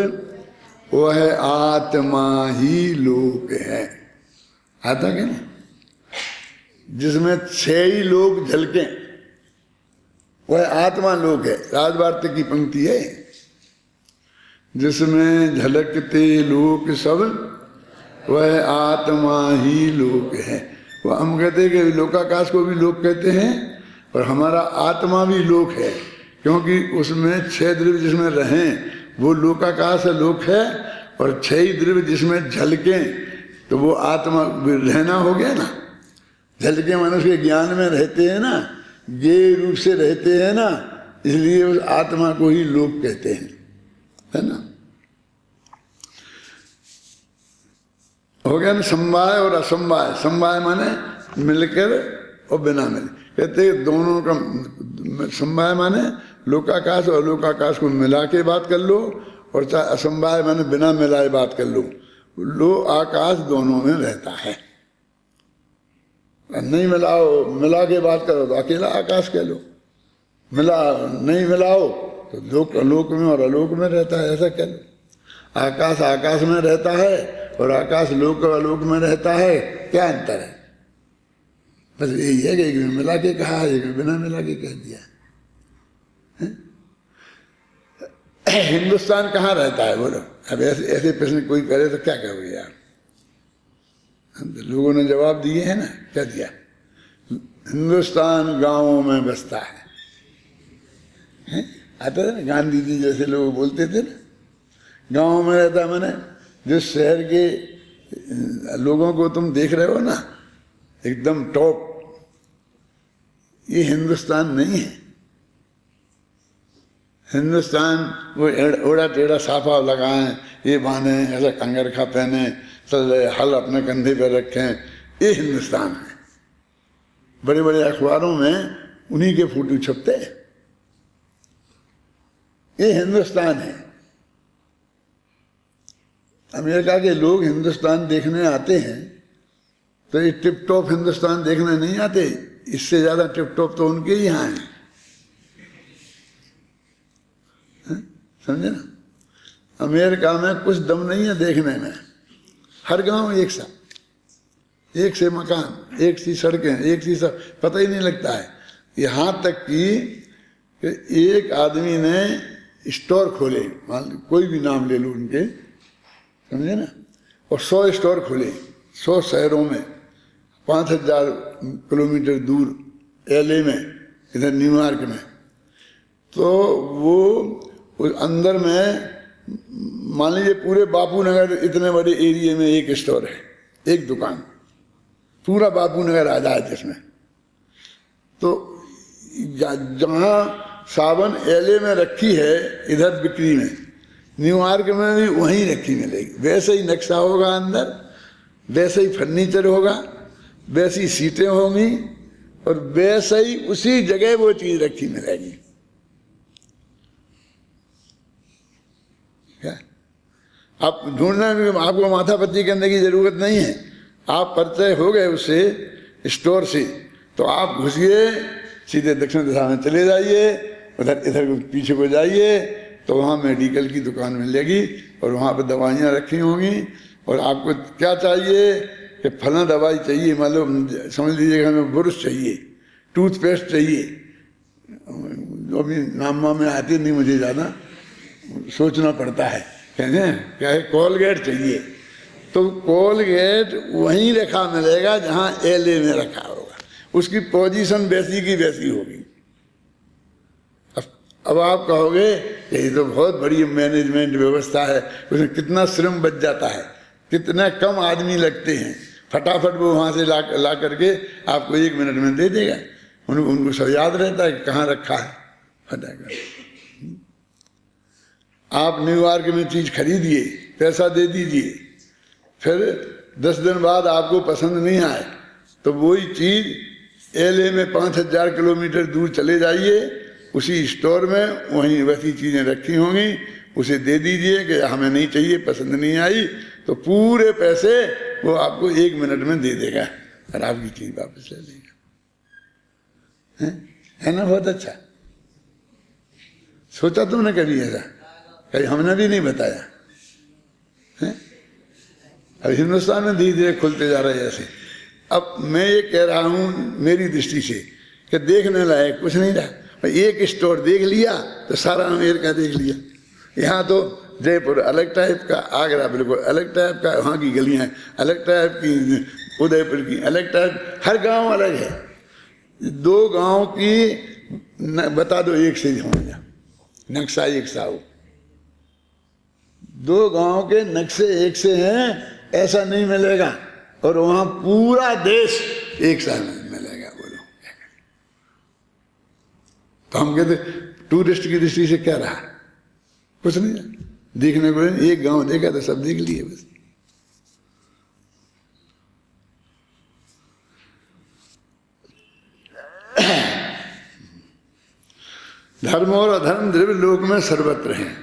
Speaker 1: वह आत्मा ही लोक है। आता क्या ना? जिसमें 6 ही लोग झलके वह आत्मा लोक है। राजवार्तिक की पंक्ति है। जिसमें झलकते लोक सब वह आत्मा ही लोक है। वो हम कहते हैं कि लोकाकाश को भी लोक कहते हैं और हमारा आत्मा भी लोक है, क्योंकि उसमें 6 द्रव्य जिसमें रहें वो लोकाकाश है, लोक है। और 6 ही द्रव्य जिसमें झलकें तो वो आत्मा रहना हो गया ना। झलके मनुष्य के ज्ञान में रहते हैं ना, ये रूप से रहते हैं ना, इसलिए उस आत्मा को ही लोक कहते हैं, है ना। हो गया ना समवाय और असमवाय। समवाय माने मिलकर और बिना मिले। कहते हैं दोनों का समवाय माने लोकाकाश और अलोकाकाश को मिला के बात कर लो, और चाहे असमवाय माने बिना मिलाए बात कर लो। लो आकाश दोनों में रहता है। नहीं मिलाओ, मिला के बात करो तो अकेला आकाश कह लो। मिला नहीं मिलाओ तो लोक में और अलोक में रहता है, ऐसा कह लो। आकाश आकाश में रहता है और आकाश लोक और आलोक में रहता है, क्या अंतर है? बस यही है कि एक में मिला के कहा, एक में बिना मिला के कह दिया। हिंदुस्तान कहाँ रहता है बोलो? अब ऐसे प्रश्न कोई करे तो क्या कहोगे यार? लोगों ने जवाब दिए हैं ना, क्या दिया? हिंदुस्तान गांवों में बसता है। आता था ना, गांधी जी जैसे लोग बोलते थे ना, गांव में रहता है। मैंने जो शहर के लोगों को तुम देख रहे हो ना, एकदम टॉप, ये हिंदुस्तान नहीं है। हिंदुस्तान वो ओढ़ा टेढ़ा साफा लगाएं, ये बांधे, ऐसा कंगरखा पहने, हल अपने कंधे पर रखें, ये हिंदुस्तान है। बड़े बड़े अखबारों में उन्हीं के फोटो छपते हैं। ये हिंदुस्तान है। अमेरिका के लोग हिंदुस्तान देखने आते हैं तो ये टिप टॉप हिंदुस्तान देखने नहीं आते, इससे ज्यादा टिप टॉप तो उनके ही यहाँ है। समझे ना? अमेरिका में कुछ दम नहीं है देखने में। हर गांव एक सा, एक से मकान, एक सी सड़कें, एक सी सब, पता ही नहीं लगता है। यहाँ तक कि एक आदमी ने स्टोर खोले, मान लो कोई भी नाम ले लो उनके, समझे ना, और 100 स्टोर खोले 100 शहरों में, 5000 किलोमीटर दूर LA में, इधर न्यूयॉर्क में। तो वो उस अंदर में मान लीजिए पूरे बापू नगर इतने बड़े एरिया में एक स्टोर है, एक दुकान, पूरा बापू नगर आ जाए जिसमें। तो जहाँ साबुन LA में रखी है इधर बिक्री में, न्यूयॉर्क में भी वहीं रखी मिलेगी। वैसे ही नक्शा होगा अंदर, वैसे ही फर्नीचर होगा, वैसी सीटें होंगी, और वैसे ही उसी जगह वो चीज रखी मिलेगी। क्या आप ढूंढना भी, आपको माथापच्ची करने की जरूरत नहीं है। आप परिचय हो गए उससे, स्टोर से, तो आप घुसिए, सीधे दक्षिण दिशा में चले जाइए, उधर इधर पीछे को जाइए, तो वहाँ मेडिकल की दुकान मिलेगी और वहाँ पर दवाइयाँ रखी होंगी। और आपको क्या चाहिए कि फला दवाई चाहिए, मतलब समझ लीजिएगा हमें ब्रश चाहिए, टूथपेस्ट चाहिए, जो भी नाम में आती नहीं, मुझे ज़्यादा सोचना पड़ता है, कहते हैं क्या है, कोलगेट चाहिए, तो कोलगेट वहीं रखा मिलेगा जहाँ LA में रखा होगा। उसकी पोजीशन वैसी की वैसी होगी। अब आप कहोगे ये तो बहुत बड़ी मैनेजमेंट व्यवस्था है, उसमें कितना श्रम बच जाता है, कितना कम आदमी लगते हैं, फटाफट वो वहाँ से ला करके आपको 1 मिनट में दे देगा। उनको सब याद रहता है कि कहाँ रखा है, फटाकर। आप न्यूयॉर्क में चीज़ खरीदिए, पैसा दे दीजिए, फिर 10 दिन बाद आपको पसंद नहीं आए तो वही चीज़ LA में 5000 किलोमीटर दूर चले जाइए, उसी स्टोर में वहीं वैसी चीज़ें रखी होंगी, उसे दे दीजिए कि हमें नहीं चाहिए, पसंद नहीं आई, तो पूरे पैसे वो आपको 1 मिनट में दे देगा और आपकी चीज़ वापस ले लेगा। है ना? बहुत अच्छा। सोचा तुमने कभी ऐसा? कभी हमने भी नहीं बताया है? अब हिंदुस्तान में धीरे धीरे खुलते जा रहे हैं ऐसे। अब मैं ये कह रहा हूँ मेरी दृष्टि से कि देखने लायक कुछ नहीं रहा। एक स्टोर देख लिया तो सारा अमेरिका देख लिया। यहाँ तो जयपुर अलग टाइप का, आगरा बिल्कुल अलग टाइप का, वहाँ की गलियाँ अलग टाइप की, उदयपुर की अलग टाइप, हर गांव अलग है। 2 गांव की बता दो एक से हो जा, नक्शा एक सा हो। 2 गांव के नक्शे एक से हैं ऐसा नहीं मिलेगा, और वहाँ पूरा देश एक सा मिलेगा। बोलो तो हम कहते टूरिस्ट की दृष्टि से क्या रहा? कुछ नहीं देखने को। एक गांव देखा तो सब देख लिए बस। धर्म और अधर्म द्रव्य लोक में सर्वत्र हैं।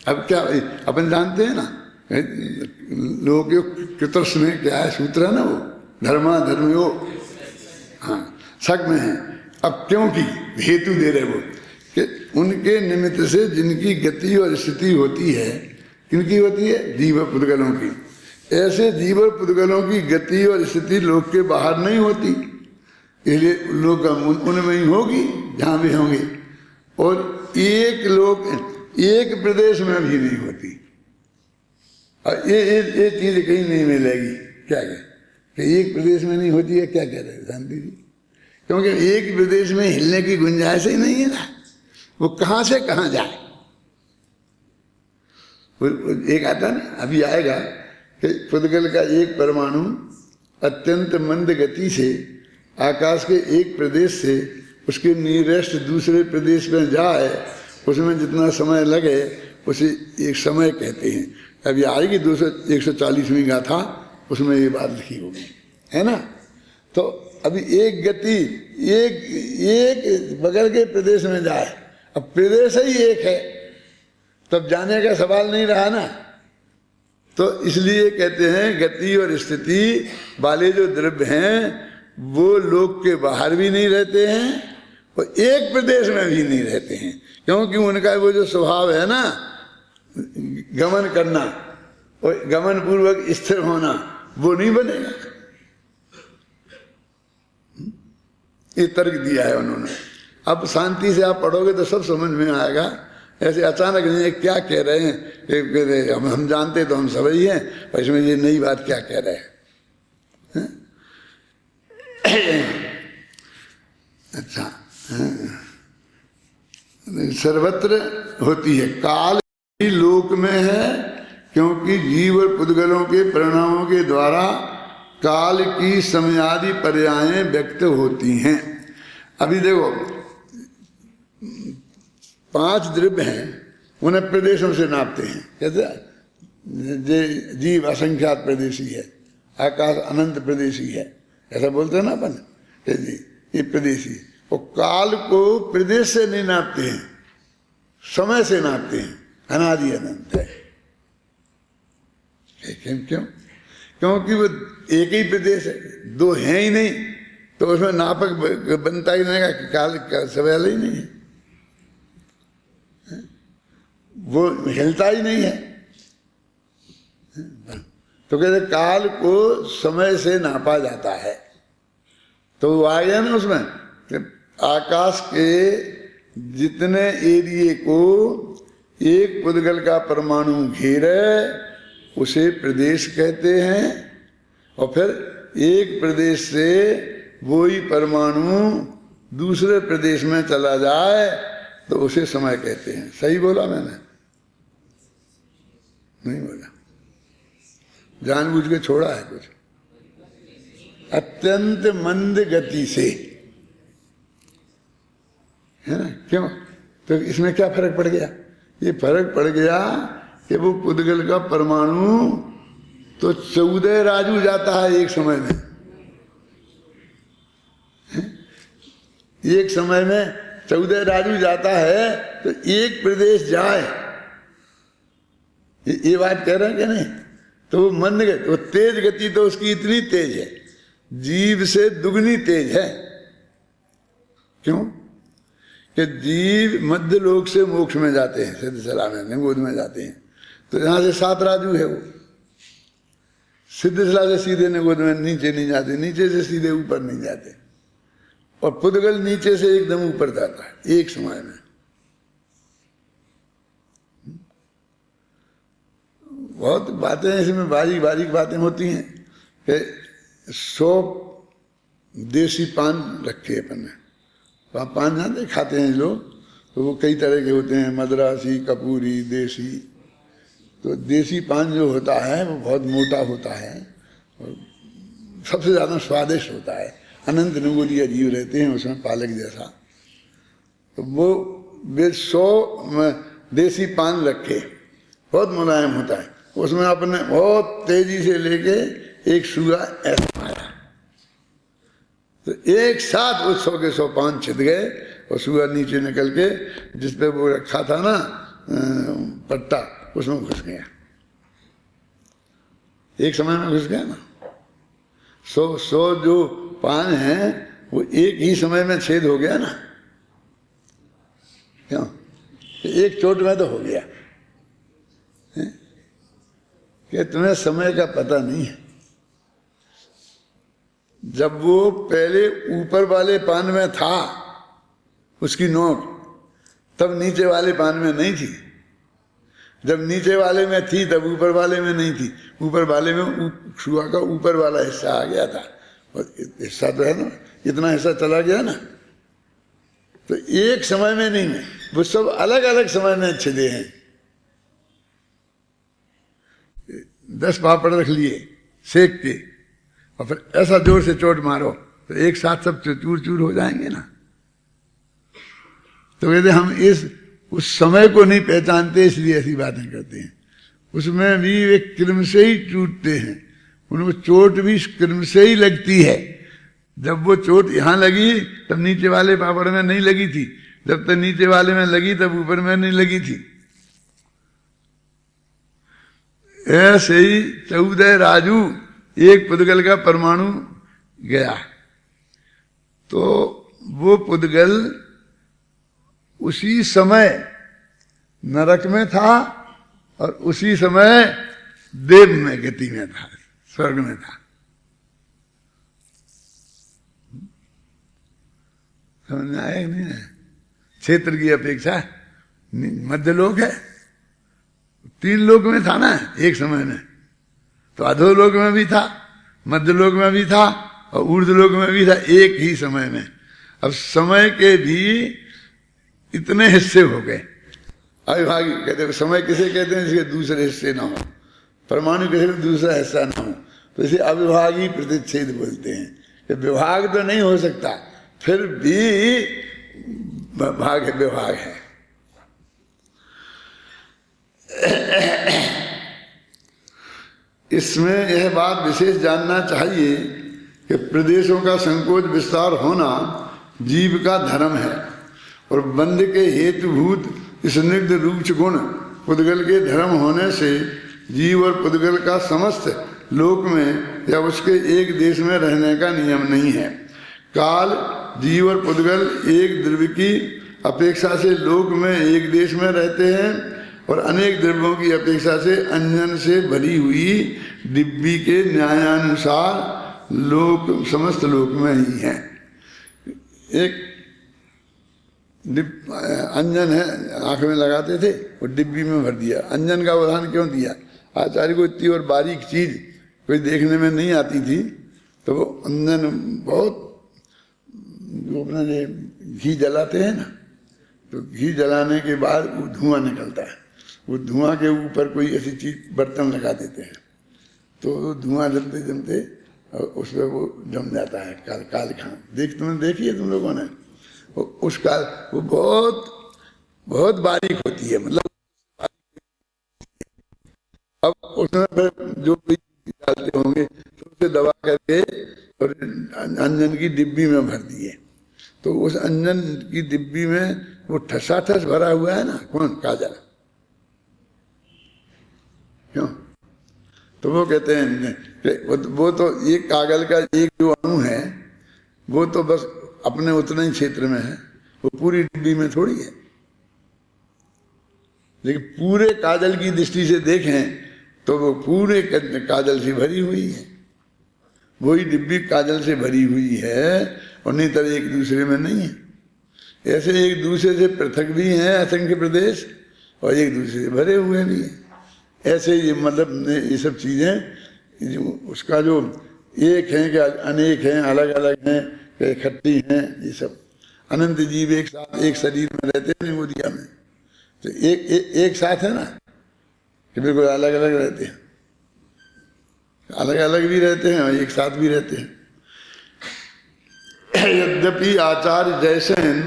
Speaker 1: अब क्या अपन जानते हैं ना, लोग कितर्स में क्या है सूत्र है ना, वो धर्मा धर्मयो, हाँ सक में है। अब क्योंकि हेतु दे रहे वो कि उनके निमित्त से जिनकी गति और स्थिति होती है, किनकी होती है? जीव पुद्गलों की। ऐसे जीव और पुद्गलों की गति और स्थिति लोक के बाहर नहीं होती, इसलिए लोक उनमें ही होगी जहाँ भी होंगे। और एक लोक एक प्रदेश में भी नहीं होती। और ये चीज कहीं नहीं मिलेगी। क्या कहें कि एक प्रदेश में नहीं होती है, क्या कह रहे हैं शांति जी? क्योंकि एक प्रदेश में हिलने की गुंजाइश ही नहीं है ना, वो कहाँ से कहाँ जाए। एक आता ना, अभी आएगा कि पुद्गल का एक परमाणु अत्यंत मंद गति से आकाश के एक प्रदेश से उसके नियरेस्ट दूसरे प्रदेश में जाए, उसमें जितना समय लगे उसे एक समय कहते हैं। अभी आएगी 140वीं गाथा, उसमें ये बात लिखी होगी, है ना। तो अभी एक गति एक बगल के प्रदेश में जाए, अब प्रदेश ही एक है, तब जाने का सवाल नहीं रहा ना। तो इसलिए कहते हैं गति और स्थिति वाले जो द्रव्य हैं वो लोक के बाहर भी नहीं रहते हैं और एक प्रदेश में भी नहीं रहते हैं, क्योंकि उनका वो जो स्वभाव है ना, गमन करना और गमन पूर्वक स्थिर होना, वो नहीं बनेगा। ये तर्क दिया है उन्होंने। अब शांति से आप पढ़ोगे तो सब समझ में आएगा। ऐसे अचानक नहीं क्या कह रहे हैं, हम जानते तो हम सब ही हैं, पर इसमें ये नई बात क्या कह रहे हैं। अच्छा, सर्वत्र होती है, काल ही लोक में है, क्योंकि जीव और पुद्गलों के परिणामों के द्वारा काल की समयादि पर्यायें व्यक्त होती हैं। अभी देखो 5 द्रव्य हैं, उन्हें प्रदेशों से नापते हैं। कैसे? जीव असंख्यात प्रदेशी है, आकाश अनंत प्रदेशी है, ऐसा बोलते हैं ना अपन। ये प्रदेशी, और काल को प्रदेश से नहीं नापते हैं, समय से नापते हैं। अनादि अनंत है। क्यों? क्योंकि वो एक ही प्रदेश है, 2 हैं ही नहीं, तो उसमें नापक बनता ही नहीं कि काल का सवाल ही नहीं है, वो हिलता ही नहीं है। तो कहते काल को समय से नापा जाता है। तो वो आ गया ना उसमें, आकाश के जितने एरिए को एक पुद्गल का परमाणु घेरे उसे प्रदेश कहते हैं, और फिर एक प्रदेश से वही परमाणु दूसरे प्रदेश में चला जाए तो उसे समय कहते हैं। सही बोला मैंने? नहीं बोला, जानबूझ के छोड़ा है कुछ। अत्यंत मंद गति से, है ना। क्यों? तो इसमें क्या फर्क पड़ गया? ये फर्क पड़ गया कि वो पुद्गल का परमाणु तो 14 राजू जाता है एक समय में। एक समय में 14 राजू जाता है, तो एक प्रदेश जाए, ये बात कह रहे हैं कि नहीं? तो वो मंद गति, वो तेज गति तो उसकी इतनी तेज है, जीव से दुगनी तेज है। क्यों? कि जीव मध्य लोक से मोक्ष में जाते हैं, सिद्ध सलाह में निगोद में जाते हैं, तो यहाँ से 7 राजू है। वो सिद्ध सलाह से सीधे निगोद में नीचे नहीं जाते, नीचे से सीधे ऊपर नहीं जाते, और पुद्गल नीचे से एकदम ऊपर जाता है एक समय में। बहुत बातें इसमें बारीक बारीक बातें होती हैं कि 100 देसी पान रखे अपन ने। पान जानते खाते हैं लोग, तो वो कई तरह के होते हैं, मद्रासी, कपूरी, देसी। तो देसी पान जो होता है वो बहुत मोटा होता है और सबसे ज़्यादा स्वादिष्ट होता है। अनंत निगोदिया जीव रहते हैं उसमें, पालक जैसा। तो वो 100 देसी पान रखे, बहुत मुलायम होता है। उसमें आपने बहुत तेजी से लेके एक सुगा ऐसा मारा, तो एक साथ वो 100 के 100 पान छिद गए, और सुगा नीचे निकल के जिस पे वो रखा था ना पट्टा, उसमें घुस गया। एक समय में घुस गया ना। 100 जो पान है वो एक ही समय में छेद हो गया ना। क्यों? एक चोट में तो हो गया। कि तुम्हें समय का पता नहीं है। जब वो पहले ऊपर वाले पान में था उसकी नोक, तब नीचे वाले पान में नहीं थी। जब नीचे वाले में थी तब ऊपर वाले में नहीं थी। ऊपर वाले में छुआ का ऊपर वाला हिस्सा आ गया था, और हिस्सा तो है ना, इतना हिस्सा चला गया ना। तो एक समय में नहीं है, वो सब अलग अलग समय में छिदे हैं। 10 पापड़ रख लिए सेक के, और फिर ऐसा जोर से चोट मारो तो एक साथ सब चूर चूर हो जाएंगे ना। तो कहते हम उस समय को नहीं पहचानते, इसलिए ऐसी बातें करते हैं। उसमें भी वे कृम से ही टूटते हैं, उनको चोट भी कृम से ही लगती है। जब वो चोट यहां लगी तब नीचे वाले पापड़ में नहीं लगी थी, जब तक नीचे वाले में लगी तब ऊपर में नहीं लगी थी। ऐसे ही 14 राजू, एक पुद्गल का परमाणु गया, तो वो पुद्गल उसी समय नरक में था और उसी समय देव में गति में था, स्वर्ग में था। समझ में आया नहीं है? क्षेत्र की अपेक्षा मध्य लोक है। 3 लोक में था ना एक समय में, तो अधोलोक में भी था, मध्य लोक में भी था और ऊर्ध्वलोक में भी था, एक ही समय में। अब समय के भी इतने हिस्से हो गए। अविभागी कहते समय किसे कहते हैं जिसके दूसरे हिस्से ना हो, परमाणु किसी में दूसरा हिस्सा ना हो, तो इसे अविभागी प्रतिच्छेद बोलते हैं। कि विभाग तो नहीं हो सकता, फिर भी भाग है, विभाग है। इसमें यह बात विशेष जानना चाहिए कि प्रदेशों का संकोच विस्तार होना जीव का धर्म है, और बंध के हेतुभूत स्निग्ध रूक्ष गुण पुद्गल के धर्म होने से जीव और पुद्गल का समस्त लोक में या उसके एक देश में रहने का नियम नहीं है। काल, जीव और पुद्गल एक द्रव्य की अपेक्षा से लोक में एक देश में रहते हैं, और अनेक द्रव्यों की अपेक्षा से अंजन से भरी हुई डिब्बी के न्यायानुसार लोक समस्त लोक में ही है। एक अंजन है, आंख में लगाते थे, वो डिब्बी में भर दिया। अंजन का उदाहरण क्यों दिया? आचार्य को इतनी और बारीक चीज कोई देखने में नहीं आती थी, तो वो अंजन बहुत, जो अपना घी जलाते हैं ना, तो घी जलाने के बाद वो धुआं निकलता है, वो धुआं के ऊपर कोई ऐसी चीज बर्तन लगा देते हैं, तो धुआं जमते जमते उस पर वो जम जाता है काल खान। तुमने देखी है तुम लोगों ने? उस काल वो बहुत बहुत बारीक होती है, मतलब अब उसमें फिर जो भी डालते होंगे तो उसे दबा करके और अंजन की डिब्बी में भर दिए। तो उस अंजन की डिब्बी में वो ठसाठस भरा हुआ है ना, कौन? काजल। क्यों? तो वो कहते हैं वो तो एक कागल का एक जो अणु है वो तो बस अपने उतने ही क्षेत्र में है, वो पूरी डिब्बी में थोड़ी है। लेकिन पूरे काजल की दृष्टि से देखें तो वो पूरे काजल से भरी हुई है, वही डिब्बी काजल से भरी हुई है, और नहीं तो एक दूसरे में नहीं है। ऐसे एक दूसरे से पृथक भी हैं असंख्य प्रदेश, और एक दूसरे से भरे हुए भी हैं। ऐसे ये मतलब ये सब चीजें उसका जो एक है कि अनेक हैं, अलग अलग हैं, इकट्ठी हैं, ये सब अनंत जीव एक साथ एक शरीर में रहते हैं गोदिया में, तो एक साथ है ना, कि बिल्कुल अलग अलग रहते हैं, अलग अलग भी रहते हैं और एक साथ भी रहते हैं। यद्यपि आचार्य जयसेन,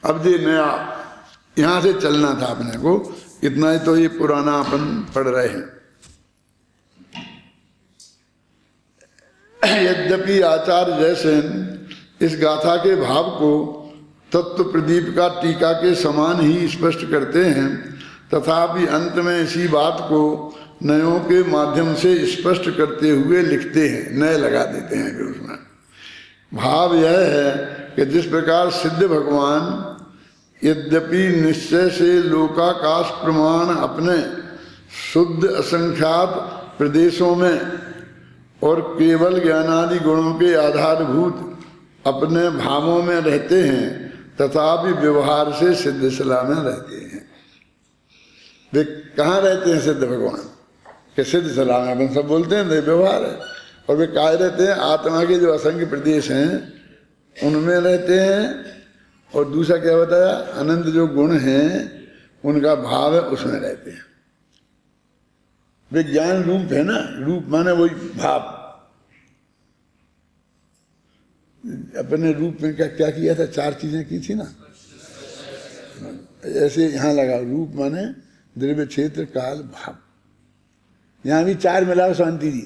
Speaker 1: अब ये नया यहां से चलना था अपने को, इतना ही तो ये पुराना अपन पढ़ रहे हैं। यद्यपि आचार्य जयसेन इस गाथा के भाव को तत्व प्रदीप का टीका के समान ही स्पष्ट करते हैं, तथापि अंत में इसी बात को नयों के माध्यम से स्पष्ट करते हुए लिखते हैं, नए लगा देते हैं। फिर उसमें भाव यह है कि जिस प्रकार सिद्ध भगवान यद्यपि निश्चय से लोकाकाश प्रमाण अपने शुद्ध असंख्यात प्रदेशों में और केवल ज्ञानादि गुणों के आधारभूत अपने भावों में रहते हैं, तथापि व्यवहार से सिद्ध सला में रहते हैं। वे कहाँ रहते हैं सिद्ध भगवान के? सिद्ध सला में। अपन सब बोलते हैं व्यवहार है, और वे कहाँ रहते हैं? आत्मा के जो असंख्य प्रदेश हैं उनमें रहते हैं। और दूसरा क्या बताया? अनंत जो गुण हैं उनका भाव है, उसमें रहते हैं। वे ज्ञान रूप है ना, रूप माने वही भाव। अपने रूप में क्या किया था? 4 चीजें की थी ना। ऐसे यहाँ लगा, रूप माने द्रव्य क्षेत्र काल भाव। यहाँ भी 4 मिलाओ शांति जी,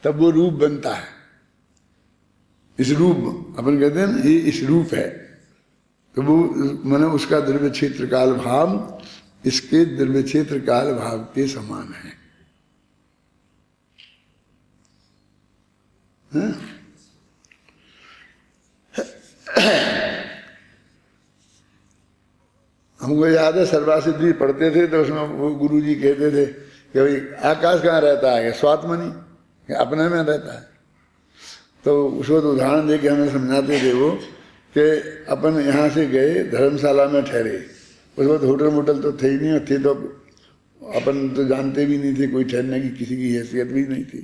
Speaker 1: तब वो रूप बनता है। इस रूप अपन कहते हैं ना, ये इस रूप है, तो वो माने उसका द्रव्य क्षेत्र काल भाव इसके द्रव्य क्षेत्र काल भाव के समान है। हमको याद है सर्वासिद्धि पढ़ते थे तो उसमें वो गुरु जी कहते थे कि भाई आकाश कहाँ रहता है? स्वात्मनि, अपने में रहता है। तो उस वक्त उदाहरण दे के हमें समझाते थे वो कि अपन यहाँ से गए, धर्मशाला में ठहरे। उस वक्त होटल मोटल तो थे ही नहीं, थे तो अपन तो जानते भी नहीं थे, कोई ठहरने की किसी की हैसियत भी नहीं थी।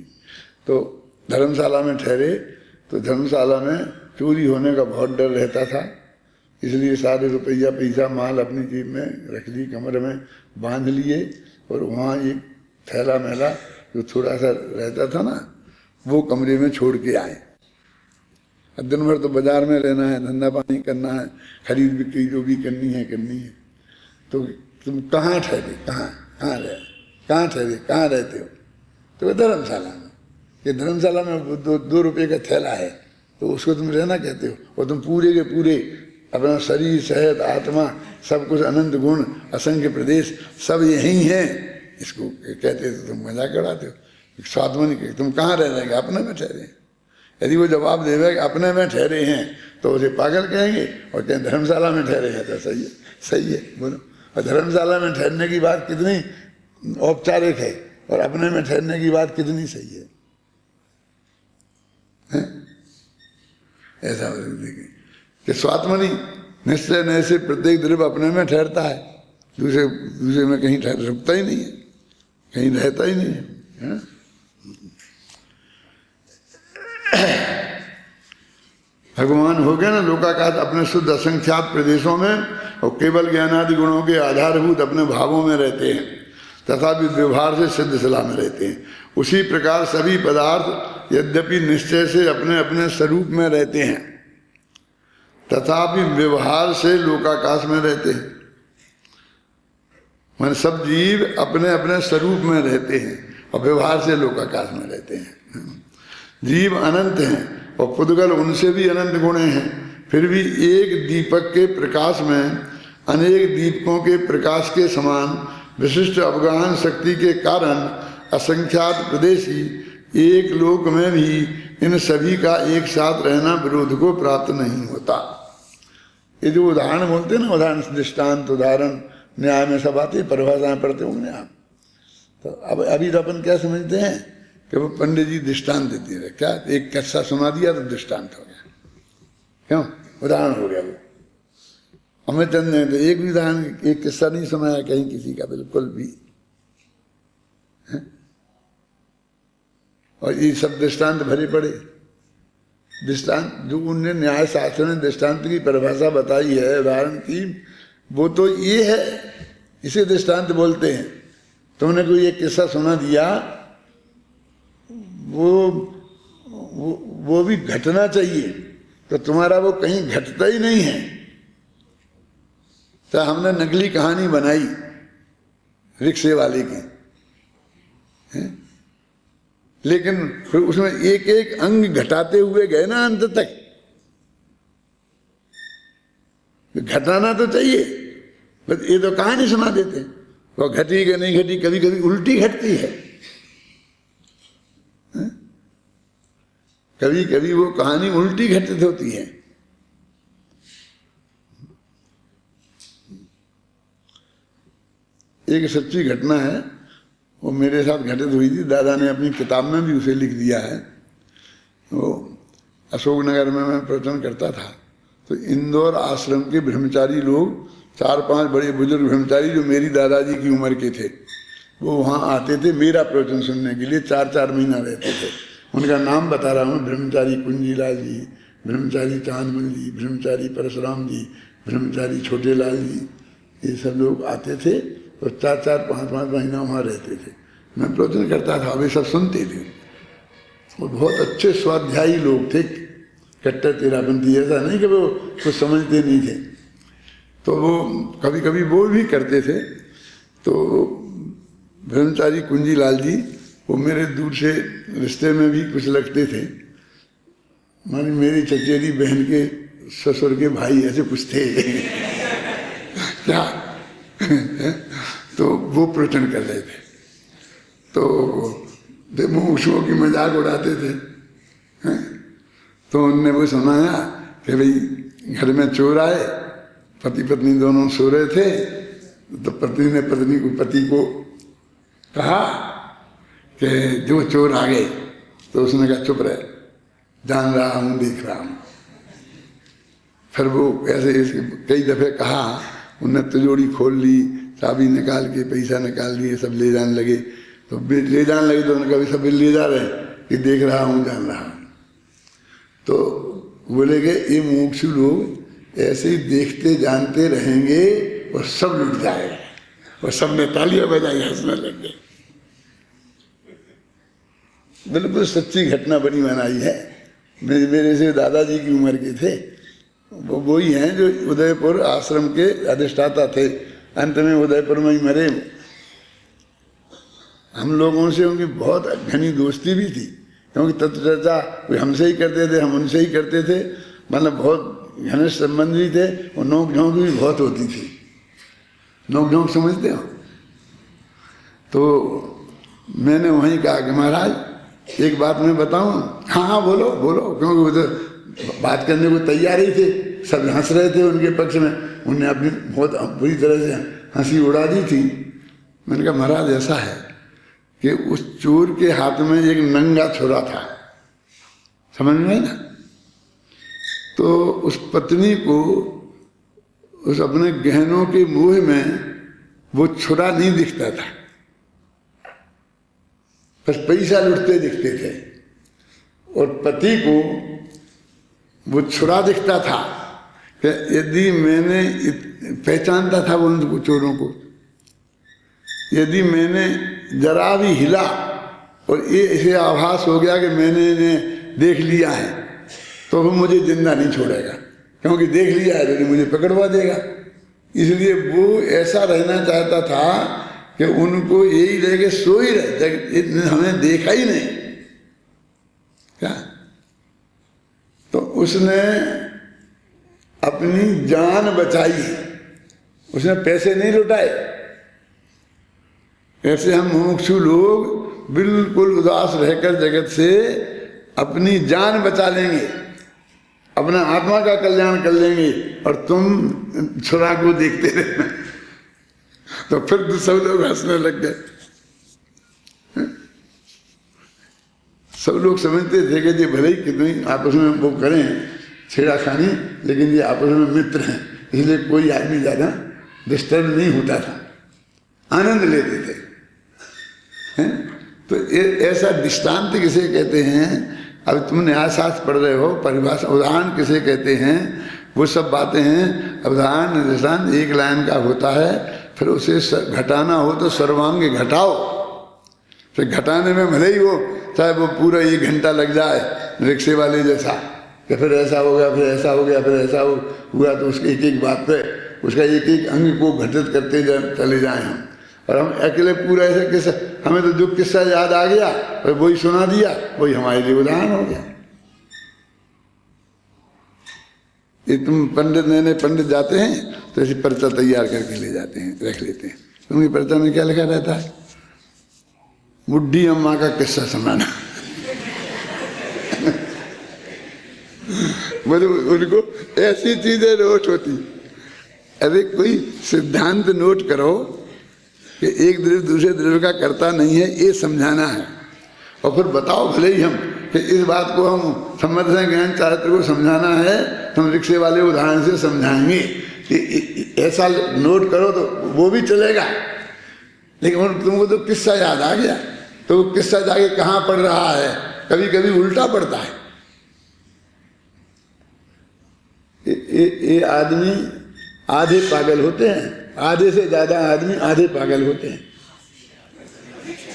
Speaker 1: तो धर्मशाला में ठहरे, तो धर्मशाला में चोरी होने का बहुत डर रहता था, इसलिए सारे रुपया पैसा माल अपनी जेब में रख ली, कमरे में बांध लिए, और वहाँ एक थैला मैला जो थोड़ा सा रहता था ना, वो कमरे में छोड़ के आए। दिन भर तो बाजार में रहना है, धंधा पानी करना है, खरीद बिक्री जो भी करनी है। तो तुम कहाँ ठहरे? कहाँ रहते हो? तो धर्मशाला में। ये धर्मशाला में 2 रुपये का थैला है, तो उसको तुम रहना कहते हो? और तुम पूरे के पूरे अपना शरीर, सेहत, आत्मा, सब कुछ, अनंत गुण, असंख्य प्रदेश सब यही हैं, इसको कहते हो? तो तुम मजाक उड़ाते हो। स्वात्मनि के तुम कहाँ रह रहे हैं? अपने में ठहरे। यदि वो जवाब देगा कि अपने में ठहरे हैं, तो उसे पागल कहेंगे, और कहें धर्मशाला में ठहरे हैं तो सही है बोलो। और धर्मशाला में ठहरने की बात कितनी औपचारिक है, और अपने में ठहरने की बात कितनी सही है? ऐसा देखें कि स्वात्मनि निश्चय न से प्रत्येक द्रव्य अपने में ठहरता है, दूसरे में कहीं रुकता ही नहीं है, कहीं रहता ही नहीं है। भगवान हो गए ना लोकाकाश अपने शुद्ध असंख्यात प्रदेशों में, और केवल ज्ञानादि गुणों के आधारभूत अपने भावों में रहते हैं, तथा भी व्यवहार से सिद्ध सला में रहते हैं। उसी प्रकार सभी पदार्थ यद्यपि निश्चय से अपने अपने स्वरूप में रहते हैं, तथापि व्यवहार से लोकाकाश में रहते हैं। मान सब जीव अपने अपने स्वरूप में रहते हैं और व्यवहार से लोकाकाश में रहते हैं। जीव अनंत हैं और पुद्गल उनसे भी अनंत गुणे हैं, फिर भी एक दीपक के प्रकाश में अनेक दीपकों के प्रकाश के समान विशिष्ट अवगाहन शक्ति के कारण असंख्यात प्रदेशी एक लोक में भी इन सभी का एक साथ रहना विरोध को प्राप्त नहीं होता। ये जो उदाहरण बोलते हैं ना, उदाहरण, दृष्टांत, उदाहरण, न्याय में सब आते, परिभाषाएं पढ़ते होंगे आप। तो अब अभी तो अपन क्या समझते हैं कि वो पंडित जी दृष्टांत देते हैं, क्या एक किस्सा सुना दिया तो दृष्टांत हो गया, क्यों? उदाहरण हो गया वो। अमितचंद ने तो एक भी उदाहरण, एक किस्सा नहीं सुनाया कहीं किसी का, बिल्कुल भी। और ये सब दृष्टांत भरे पड़े। दृष्टांत जो उनने न्याय शास्त्र में दृष्टांत की परिभाषा बताई है, उदाहरण की, वो तो ये है, इसे दृष्टांत बोलते हैं। तुमने कोई एक किस्सा सुना दिया, वो भी घटना चाहिए, तो तुम्हारा वो कहीं घटता ही नहीं है। तो हमने नकली कहानी बनाई रिक्शे वाले की, लेकिन फिर उसमें एक एक अंग घटाते हुए गए ना अंत तक। घटाना तो चाहिए, बस ये तो कहानी सुना देते। वो घटी कि नहीं घटी, कभी कभी उल्टी घटती है, कभी कभी वो कहानी उल्टी घटित होती है। एक सच्ची घटना है, वो मेरे साथ घटित हुई थी। दादा ने अपनी किताब में भी उसे लिख दिया है। वो अशोकनगर में मैं प्रवचन करता था, तो इंदौर आश्रम के ब्रह्मचारी लोग, 4-5 बड़े बुजुर्ग ब्रह्मचारी जो मेरी दादाजी की उम्र के थे, वो वहाँ आते थे मेरा प्रवचन सुनने के लिए। 4-4 महीना रहते थे। उनका नाम बता रहा हूँ, ब्रह्मचारी कुंजीलाल जी, ब्रह्मचारी चांदमल जी, ब्रह्मचारी परशुराम जी, ब्रह्मचारी छोटे लाल जी, ये सब लोग आते थे और 4-4, 5-5 महीना वहाँ रहते थे। मैं प्रवचन करता था, वे सब सुनते थे। वो बहुत अच्छे स्वाध्यायी लोग थे, कट्टर तेरापंथी। ऐसा नहीं कि वो कुछ समझते नहीं थे, तो वो कभी कभी बोल भी करते थे। तो ब्रह्मचारी कुंजीलाल जी वो मेरे दूर से रिश्ते में भी कुछ लगते थे, मानी मेरी चचेरी बहन के ससुर के भाई ऐसे कुछ थे क्या तो वो प्रवचन कर रहे थे, तो मुमुक्षुओं की मजाक उड़ाते थे। तो उनने वो सुनाया कि भाई घर में चोर आए, पति पत्नी दोनों सो रहे थे, तो पत्नी ने पति को कहा कि जो चोर आ गए, तो उसने कहा चुप रहे, जान रहा हूँ, देख रहा हूँ। फिर वो ऐसे कई दफे कहा, उनने तिजोरी खोल ली, चाबी निकाल के पैसा निकाल लिए, सब ले जाने लगे। तो ले जाने लगे तो उन्होंने कहा सब ले जा रहे हैं कि देख रहा हूँ, जान रहा हूँ। तो बोले कि ये मुमुक्षु लोग ऐसे ही देखते जानते रहेंगे और सब लुट जाएगा। और सब ने तालियां बजाई, हंसने लग गए। बिल्कुल सच्ची घटना बनी बनाई है। मेरे से दादाजी की उम्र के थे, वो वही हैं जो उदयपुर आश्रम के अधिष्ठाता थे। अंत में उदयपुर में ही मरे। हम लोगों से उनकी बहुत घनी दोस्ती भी थी, क्योंकि तत्व चर्चा कोई हमसे ही करते थे, हम उनसे ही करते थे। मतलब बहुत घनिष्ठ संबंध भी थे, और नोक झोंक भी बहुत होती थी। नोक झोंक समझते हो? तो मैंने वहीं कहा कि महाराज एक बात मैं बताऊं? हाँ हाँ बोलो बोलो, क्योंकि वो तो बात करने को तैयार ही थे। सब हंस रहे थे उनके पक्ष में, उनने अपनी बहुत बुरी तरह से हंसी उड़ा दी थी। मैंने कहा महाराज ऐसा है कि उस चोर के हाथ में एक नंगा छुरा था, समझ में आई ना? तो उस पत्नी को उस अपने गहनों के मोह में वो छुरा नहीं दिखता था, बस पैसा लुटते दिखते थे। और पति को वो छुरा दिखता था कि यदि मैंने पहचानता था वो उनको चोरों को, यदि मैंने जरा भी हिला और ये ऐसे आभास हो गया कि मैंने इन्हें देख लिया है, तो वो मुझे जिंदा नहीं छोड़ेगा, क्योंकि देख लिया है तो मुझे पकड़वा देगा। इसलिए वो ऐसा रहना चाहता था कि उनको यही रह के सो ही रहे, हमें देखा ही नहीं क्या। तो उसने अपनी जान बचाई, उसने पैसे नहीं लुटाए। ऐसे हम मुमुक्षु लोग बिल्कुल उदास रहकर जगत से अपनी जान बचा लेंगे, अपना आत्मा का कल्याण कर लेंगे, और तुम छुरा को देखते रहना। तो फिर तो सब लोग हंसने लग गए। सब लोग समझते थे कि ये भले ही कितनी आपस में वो करें छेड़ाखानी, लेकिन ये आपस में मित्र हैं, इसलिए कोई आदमी ज्यादा डिस्टर्ब नहीं होता था, आनंद लेते थे। तो ऐसा दृष्टांत किसे कहते हैं? अब तुम न्यायशास्त्र पढ़ रहे हो, परिभाषा उदाहरण किसे कहते हैं? वो सब बातें हैं। उदाहरण दृष्टांत एक लाइन का होता है, फिर उसे घटाना हो तो सर्वांग घटाओ। फिर घटाने में भले ही वो चाहे वो पूरा 1 घंटा लग जाए रिक्शे वाले जैसा, कि फिर ऐसा हो गया, फिर ऐसा हो गया, फिर ऐसा हुआ, तो उसके एक एक बात पे उसका एक एक अंग को घटित करते चले जाए हम। और हम अकेले पूरा ऐसे किस्सा, हमें तो जो किस्सा याद आ गया और वही सुना दिया, वही हमारे लिए उदाहरण हो गया। ये तुम पंडित, नए नए पंडित जाते हैं तो ऐसी पर्चा तैयार करके ले जाते हैं, रख लेते हैं। तुम्हें पर्चा में क्या लिखा रहता है? बुढ़ी अम्मा का किस्सा सुनाना। बोले उनको ऐसी चीजें नोट होती। अरे कोई सिद्धांत नोट करो, कि एक द्रव्य दूसरे द्रव्य का कर्ता नहीं है, ये समझाना है। और फिर बताओ भले ही हम कि इस बात को हम समर्थ ज्ञान चारित्र को समझाना है, हम रिक्शे वाले उदाहरण से समझाएंगे। ऐसा नोट करो तो वो भी चलेगा। लेकिन तुमको तो किस्सा याद आ गया, तो वो किस्सा जाके कहाँ पड़ रहा है? कभी कभी उल्टा पड़ता है। ये आदमी आधे पागल होते हैं, आधे से ज्यादा आदमी आधे पागल होते हैं।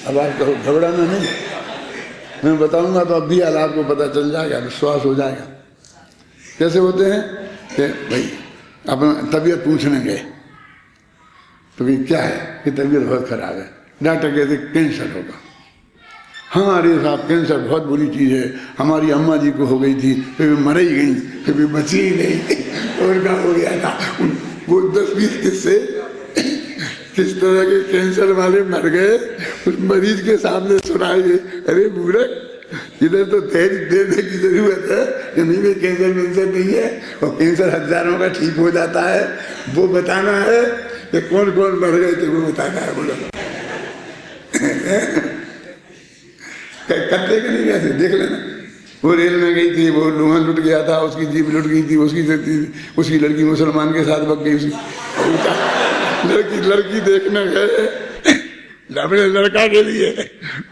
Speaker 1: अब आप कहो घबराना नहीं, मैं बताऊंगा तो अब भी आपको पता चल जाएगा, विश्वास हो जाएगा। कैसे होते हैं कि भाई अपना तबीयत पूछने गए तो भाई क्या है कि तबीयत बहुत खराब है, डॉक्टर कहते कैंसर होगा। हाँ अरे साहब कैंसर बहुत बुरी चीज़ है, हमारी अम्मा जी को हो गई थी, फिर भी मर ही गई, फिर भी बची ही नहीं, और क्या हो गया था। वो 10-20 किस्से किस तरह के कैंसर वाले मर गए उस मरीज के सामने सुनाए गए। अरे मूर्ख, इधर तो धैर्य देने की जरूरत है कि नहीं भाई कैंसर वेंसर नहीं है, और कैंसर हजारों का ठीक हो जाता है। वो बताना है कि कौन कौन मर गए थे, वो बताना है। बोलो करते कि नहीं वैसे देख लेना। वो रेल में गई थी, वो लोहा लुट गया था, उसकी जीप लुट गई थी, उसकी लड़की मुसलमान के साथ भग गई। उसकी लड़की देखने गए अपने लड़का के लिए,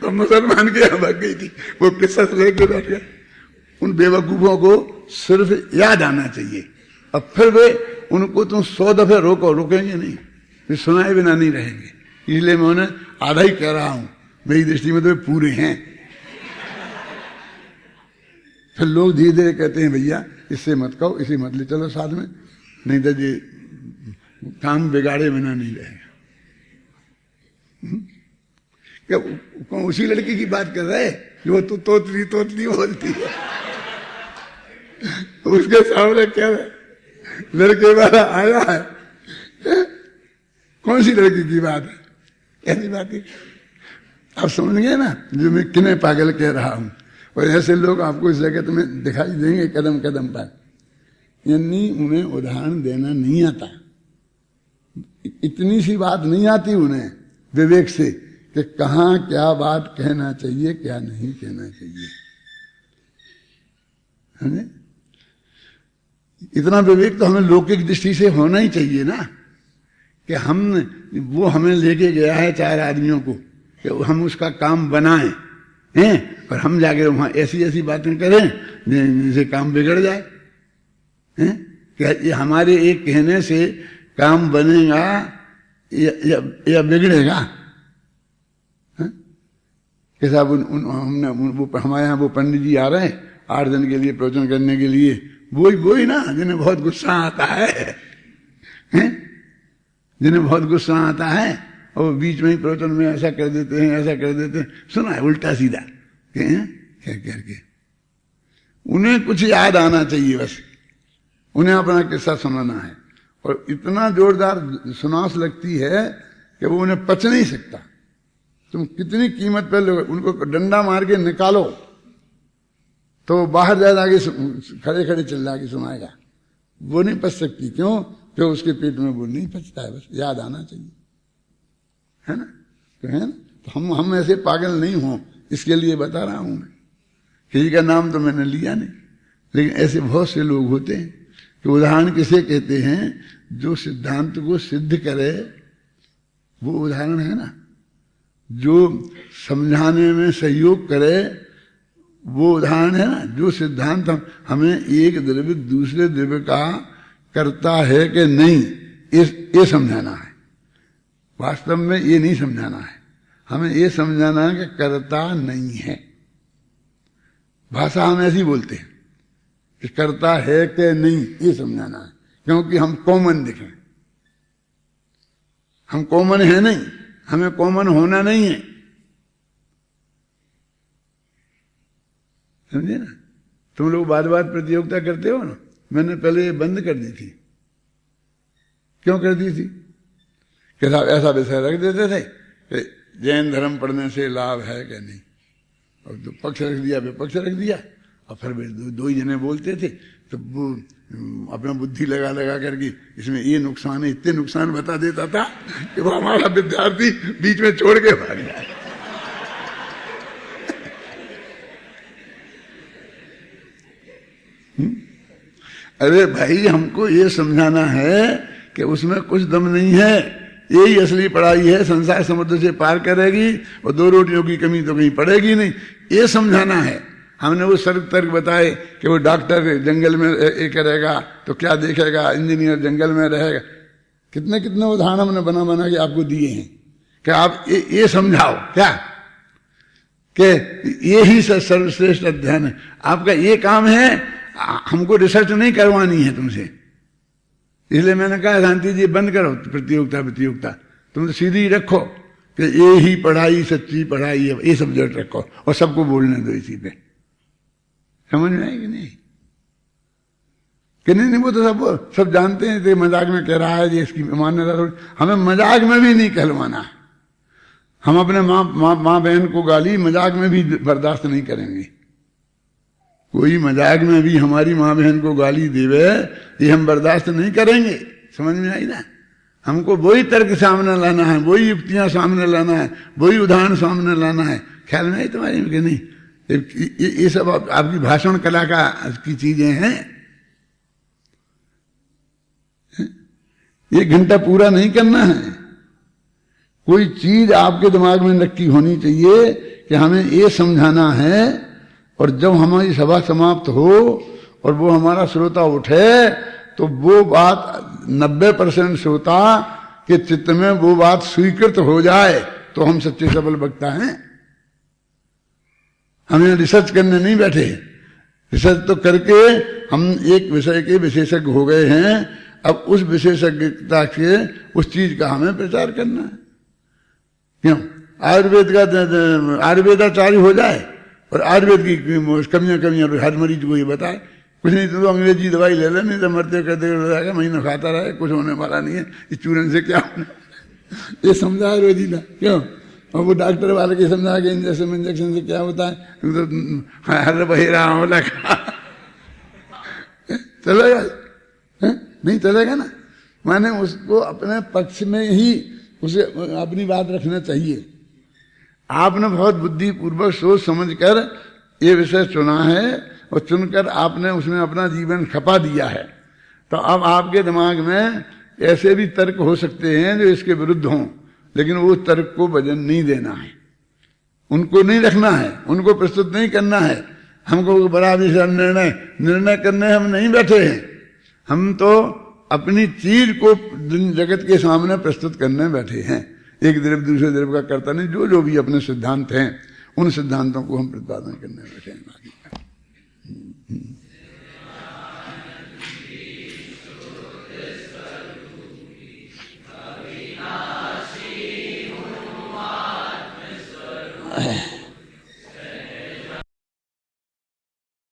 Speaker 1: तो मुसलमान के यहाँ भग गई थी। वो किस्सा लेके बैठ गया। उन बेवकूफों को सिर्फ याद आना चाहिए, अब फिर वे उनको तुम 100 दफे रोको, रुकेंगे नहीं, फिर सुनाए बिना नहीं रहेंगे। इसलिए मैं उन्हें आधा ही कह रहा हूं, मेरी दृष्टि में तो वे पूरे हैं। फिर लोग धीरे धीरे कहते हैं भैया इससे मत कहो, इसे मत ले चलो साथ में, नहीं तो ये काम बिगाड़े बिना नहीं रहेगा। क्या कौन उसी लड़की की बात कर रहे जो तो तोतली तोतली बोलती है? उसके सामने क्या है, लड़के वाला आया है। कौन सी लड़की की बात है? ऐसी बात है। आप समझ गए ना जो मैं किन्हें पागल कह रहा हूं। और ऐसे लोग आपको इस जगत में दिखाई देंगे कदम कदम पर, यानी उन्हें उदाहरण देना नहीं आता। इतनी सी बात नहीं आती उन्हें विवेक से कि कहाँ क्या बात कहना चाहिए, क्या नहीं कहना चाहिए। है? इतना विवेक तो हमें लौकिक दृष्टि से होना ही चाहिए ना, कि वो हमें लेके गया है 4 आदमियों को कि हम उसका काम बनाएं हैं, और हम जाके वहां ऐसी ऐसी बातें करें जिनसे काम बिगड़ जाए। हैं? क्या ये हमारे एक कहने से काम बनेगा या बिगड़ेगा? कि साहब हमने वो हमारे यहाँ वो पंडित जी आ रहे हैं 8 दिन के लिए प्रवचन करने के लिए, वही ना जिन्हें बहुत गुस्सा आता है, जिन्हें बहुत गुस्सा आता है, और बीच में ही प्रवचन में ऐसा कर देते हैं, ऐसा कर देते हैं। सुना है उल्टा सीधा क्या करके। उन्हें कुछ याद आना चाहिए, बस उन्हें अपना किस्सा सुनाना है। और इतना जोरदार सुनास लगती है कि वो उन्हें पच नहीं सकता। तुम कितनी कीमत पे लोग उनको डंडा मार के निकालो तो बाहर जा जाके खड़े खड़े चिल्ला के सुनाएगा। वो नहीं पच सकती। क्यों? जो उसके पेट में वो नहीं पचता है। बस याद आना चाहिए, है ना? तो है ना, तो हम ऐसे पागल नहीं हों, इसके लिए बता रहा हूं मैं। किसी का नाम तो मैंने लिया नहीं, लेकिन ऐसे बहुत से लोग होते हैं कि उदाहरण किसे कहते हैं? जो सिद्धांत को सिद्ध करे वो उदाहरण है ना। जो समझाने में सहयोग करे वो उदाहरण है ना। जो सिद्धांत हमें एक द्रव्य दूसरे द्रव्य का करता है कि नहीं, ये समझाना है। वास्तव में ये नहीं समझाना है, हमें ये समझाना है कि करता नहीं है। भाषा हम ऐसी बोलते हैं कि करता है कि नहीं, ये समझाना है, क्योंकि हम कॉमन दिखें। हम कॉमन है नहीं, हमें कॉमन होना नहीं है। समझे ना? तुम लोग बात बात प्रतियोगिता करते हो ना, मैंने पहले ये बंद कर दी थी। क्यों कर दी थी? कि साहब ऐसा विषय रख देते थे कि जैन धर्म पढ़ने से लाभ है कि नहीं, और तो पक्ष रख दिया, विपक्ष रख दिया, और फिर दो ही जने बोलते थे, तो वो अपना बुद्धि लगा लगा करके इसमें ये नुकसान है, इतने नुकसान बता देता था कि वो हमारा विद्यार्थी बीच में छोड़ के भाग जाए। अरे भाई, हमको ये समझाना है कि उसमें कुछ दम नहीं है, यही असली पढ़ाई है, संसार समुद्र से पार करेगी और 2 रोटियों की कमी तो कहीं पड़ेगी नहीं, ये समझाना है। हमने वो सर्क तर्क बताए कि वो डॉक्टर जंगल में करेगा तो क्या देखेगा, इंजीनियर जंगल में रहेगा, कितने कितने उदाहरण हमने बना बना के आपको दिए हैं कि आप ये समझाओ क्या कि ये ही सर्वश्रेष्ठ अध्ययन है। आपका ये काम है, हमको रिसर्च नहीं करवानी है तुमसे। इसलिए मैंने कहा शांति जी बंद करो प्रतियोगिता, तुम तो सीधी रखो कि ये ही पढ़ाई सच्ची पढ़ाई है, ये सब्जेक्ट रखो और सबको बोलने दो इसी पे। समझ में आएगी नहीं कि नहीं? वो तो सब जानते हैं कि मजाक में कह रहा है जी, इसकी मान्यता। हमें मजाक में भी नहीं कहलवाना। हम अपने माँ बहन को गाली मजाक में भी बर्दाश्त नहीं करेंगे। कोई मजाक में भी हमारी माँ बहन को गाली देवे, ये हम बर्दाश्त नहीं करेंगे। समझ में आई ना? हमको वही तर्क सामने लाना है, वही युक्तियां सामने लाना है, वही उदाहरण सामने लाना है। ख्याल में आई तुम्हारी कि नहीं? ये सब आपकी भाषण कला की चीजें हैं। 1 घंटा पूरा नहीं करना है। कोई चीज आपके दिमाग में नक्की होनी चाहिए कि हमें ये समझाना है, और जब हमारी सभा समाप्त हो और वो हमारा श्रोता उठे तो वो बात 90% श्रोता के चित्त में वो बात स्वीकृत हो जाए तो हम सच्चे सबल वक्ता हैं। हम यहाँ रिसर्च करने नहीं बैठे। रिसर्च तो करके हम एक विषय के विशेषज्ञ हो गए हैं। अब उस विशेषज्ञता के उस चीज का हमें प्रचार करना है। क्यों? आयुर्वेदाचार्य हो जाए और आयुर्वेद की कमियां हर मरीज को ये बताए। कुछ नहीं तो अंग्रेजी दवाई ले ले, नहीं तो मरते करते जाएगा, महीना खाता रहे, कुछ होने वाला नहीं है, इस चूरन से क्या होने। ये समझा आयुर्वेदी ना, क्यों? और वो डॉक्टर वाले के समझा के इंजेक्शन से क्या होता है, तो हर बही रहा हो लगा चलेगा? नहीं चलेगा ना। माने उसको अपने पक्ष में ही उसे अपनी बात रखना चाहिए। आपने बहुत बुद्धिपूर्वक सोच समझकर ये विषय चुना है और चुनकर आपने उसमें अपना जीवन खपा दिया है। तो अब आपके दिमाग में ऐसे भी तर्क हो सकते हैं जो इसके विरुद्ध हों, लेकिन वो तर्क को वजन नहीं देना है, उनको नहीं रखना है, उनको प्रस्तुत नहीं करना है। हमको बड़ा विषय निर्णय करने हम नहीं बैठे हैं। हम तो अपनी चीज को जगत के सामने प्रस्तुत करने बैठे हैं। एक द्रव्य दूसरे द्रव्य का करता नहीं, जो भी अपने सिद्धांत हैं उन सिद्धांतों को हम प्रतिपादन करने बैठे हैं। बाकी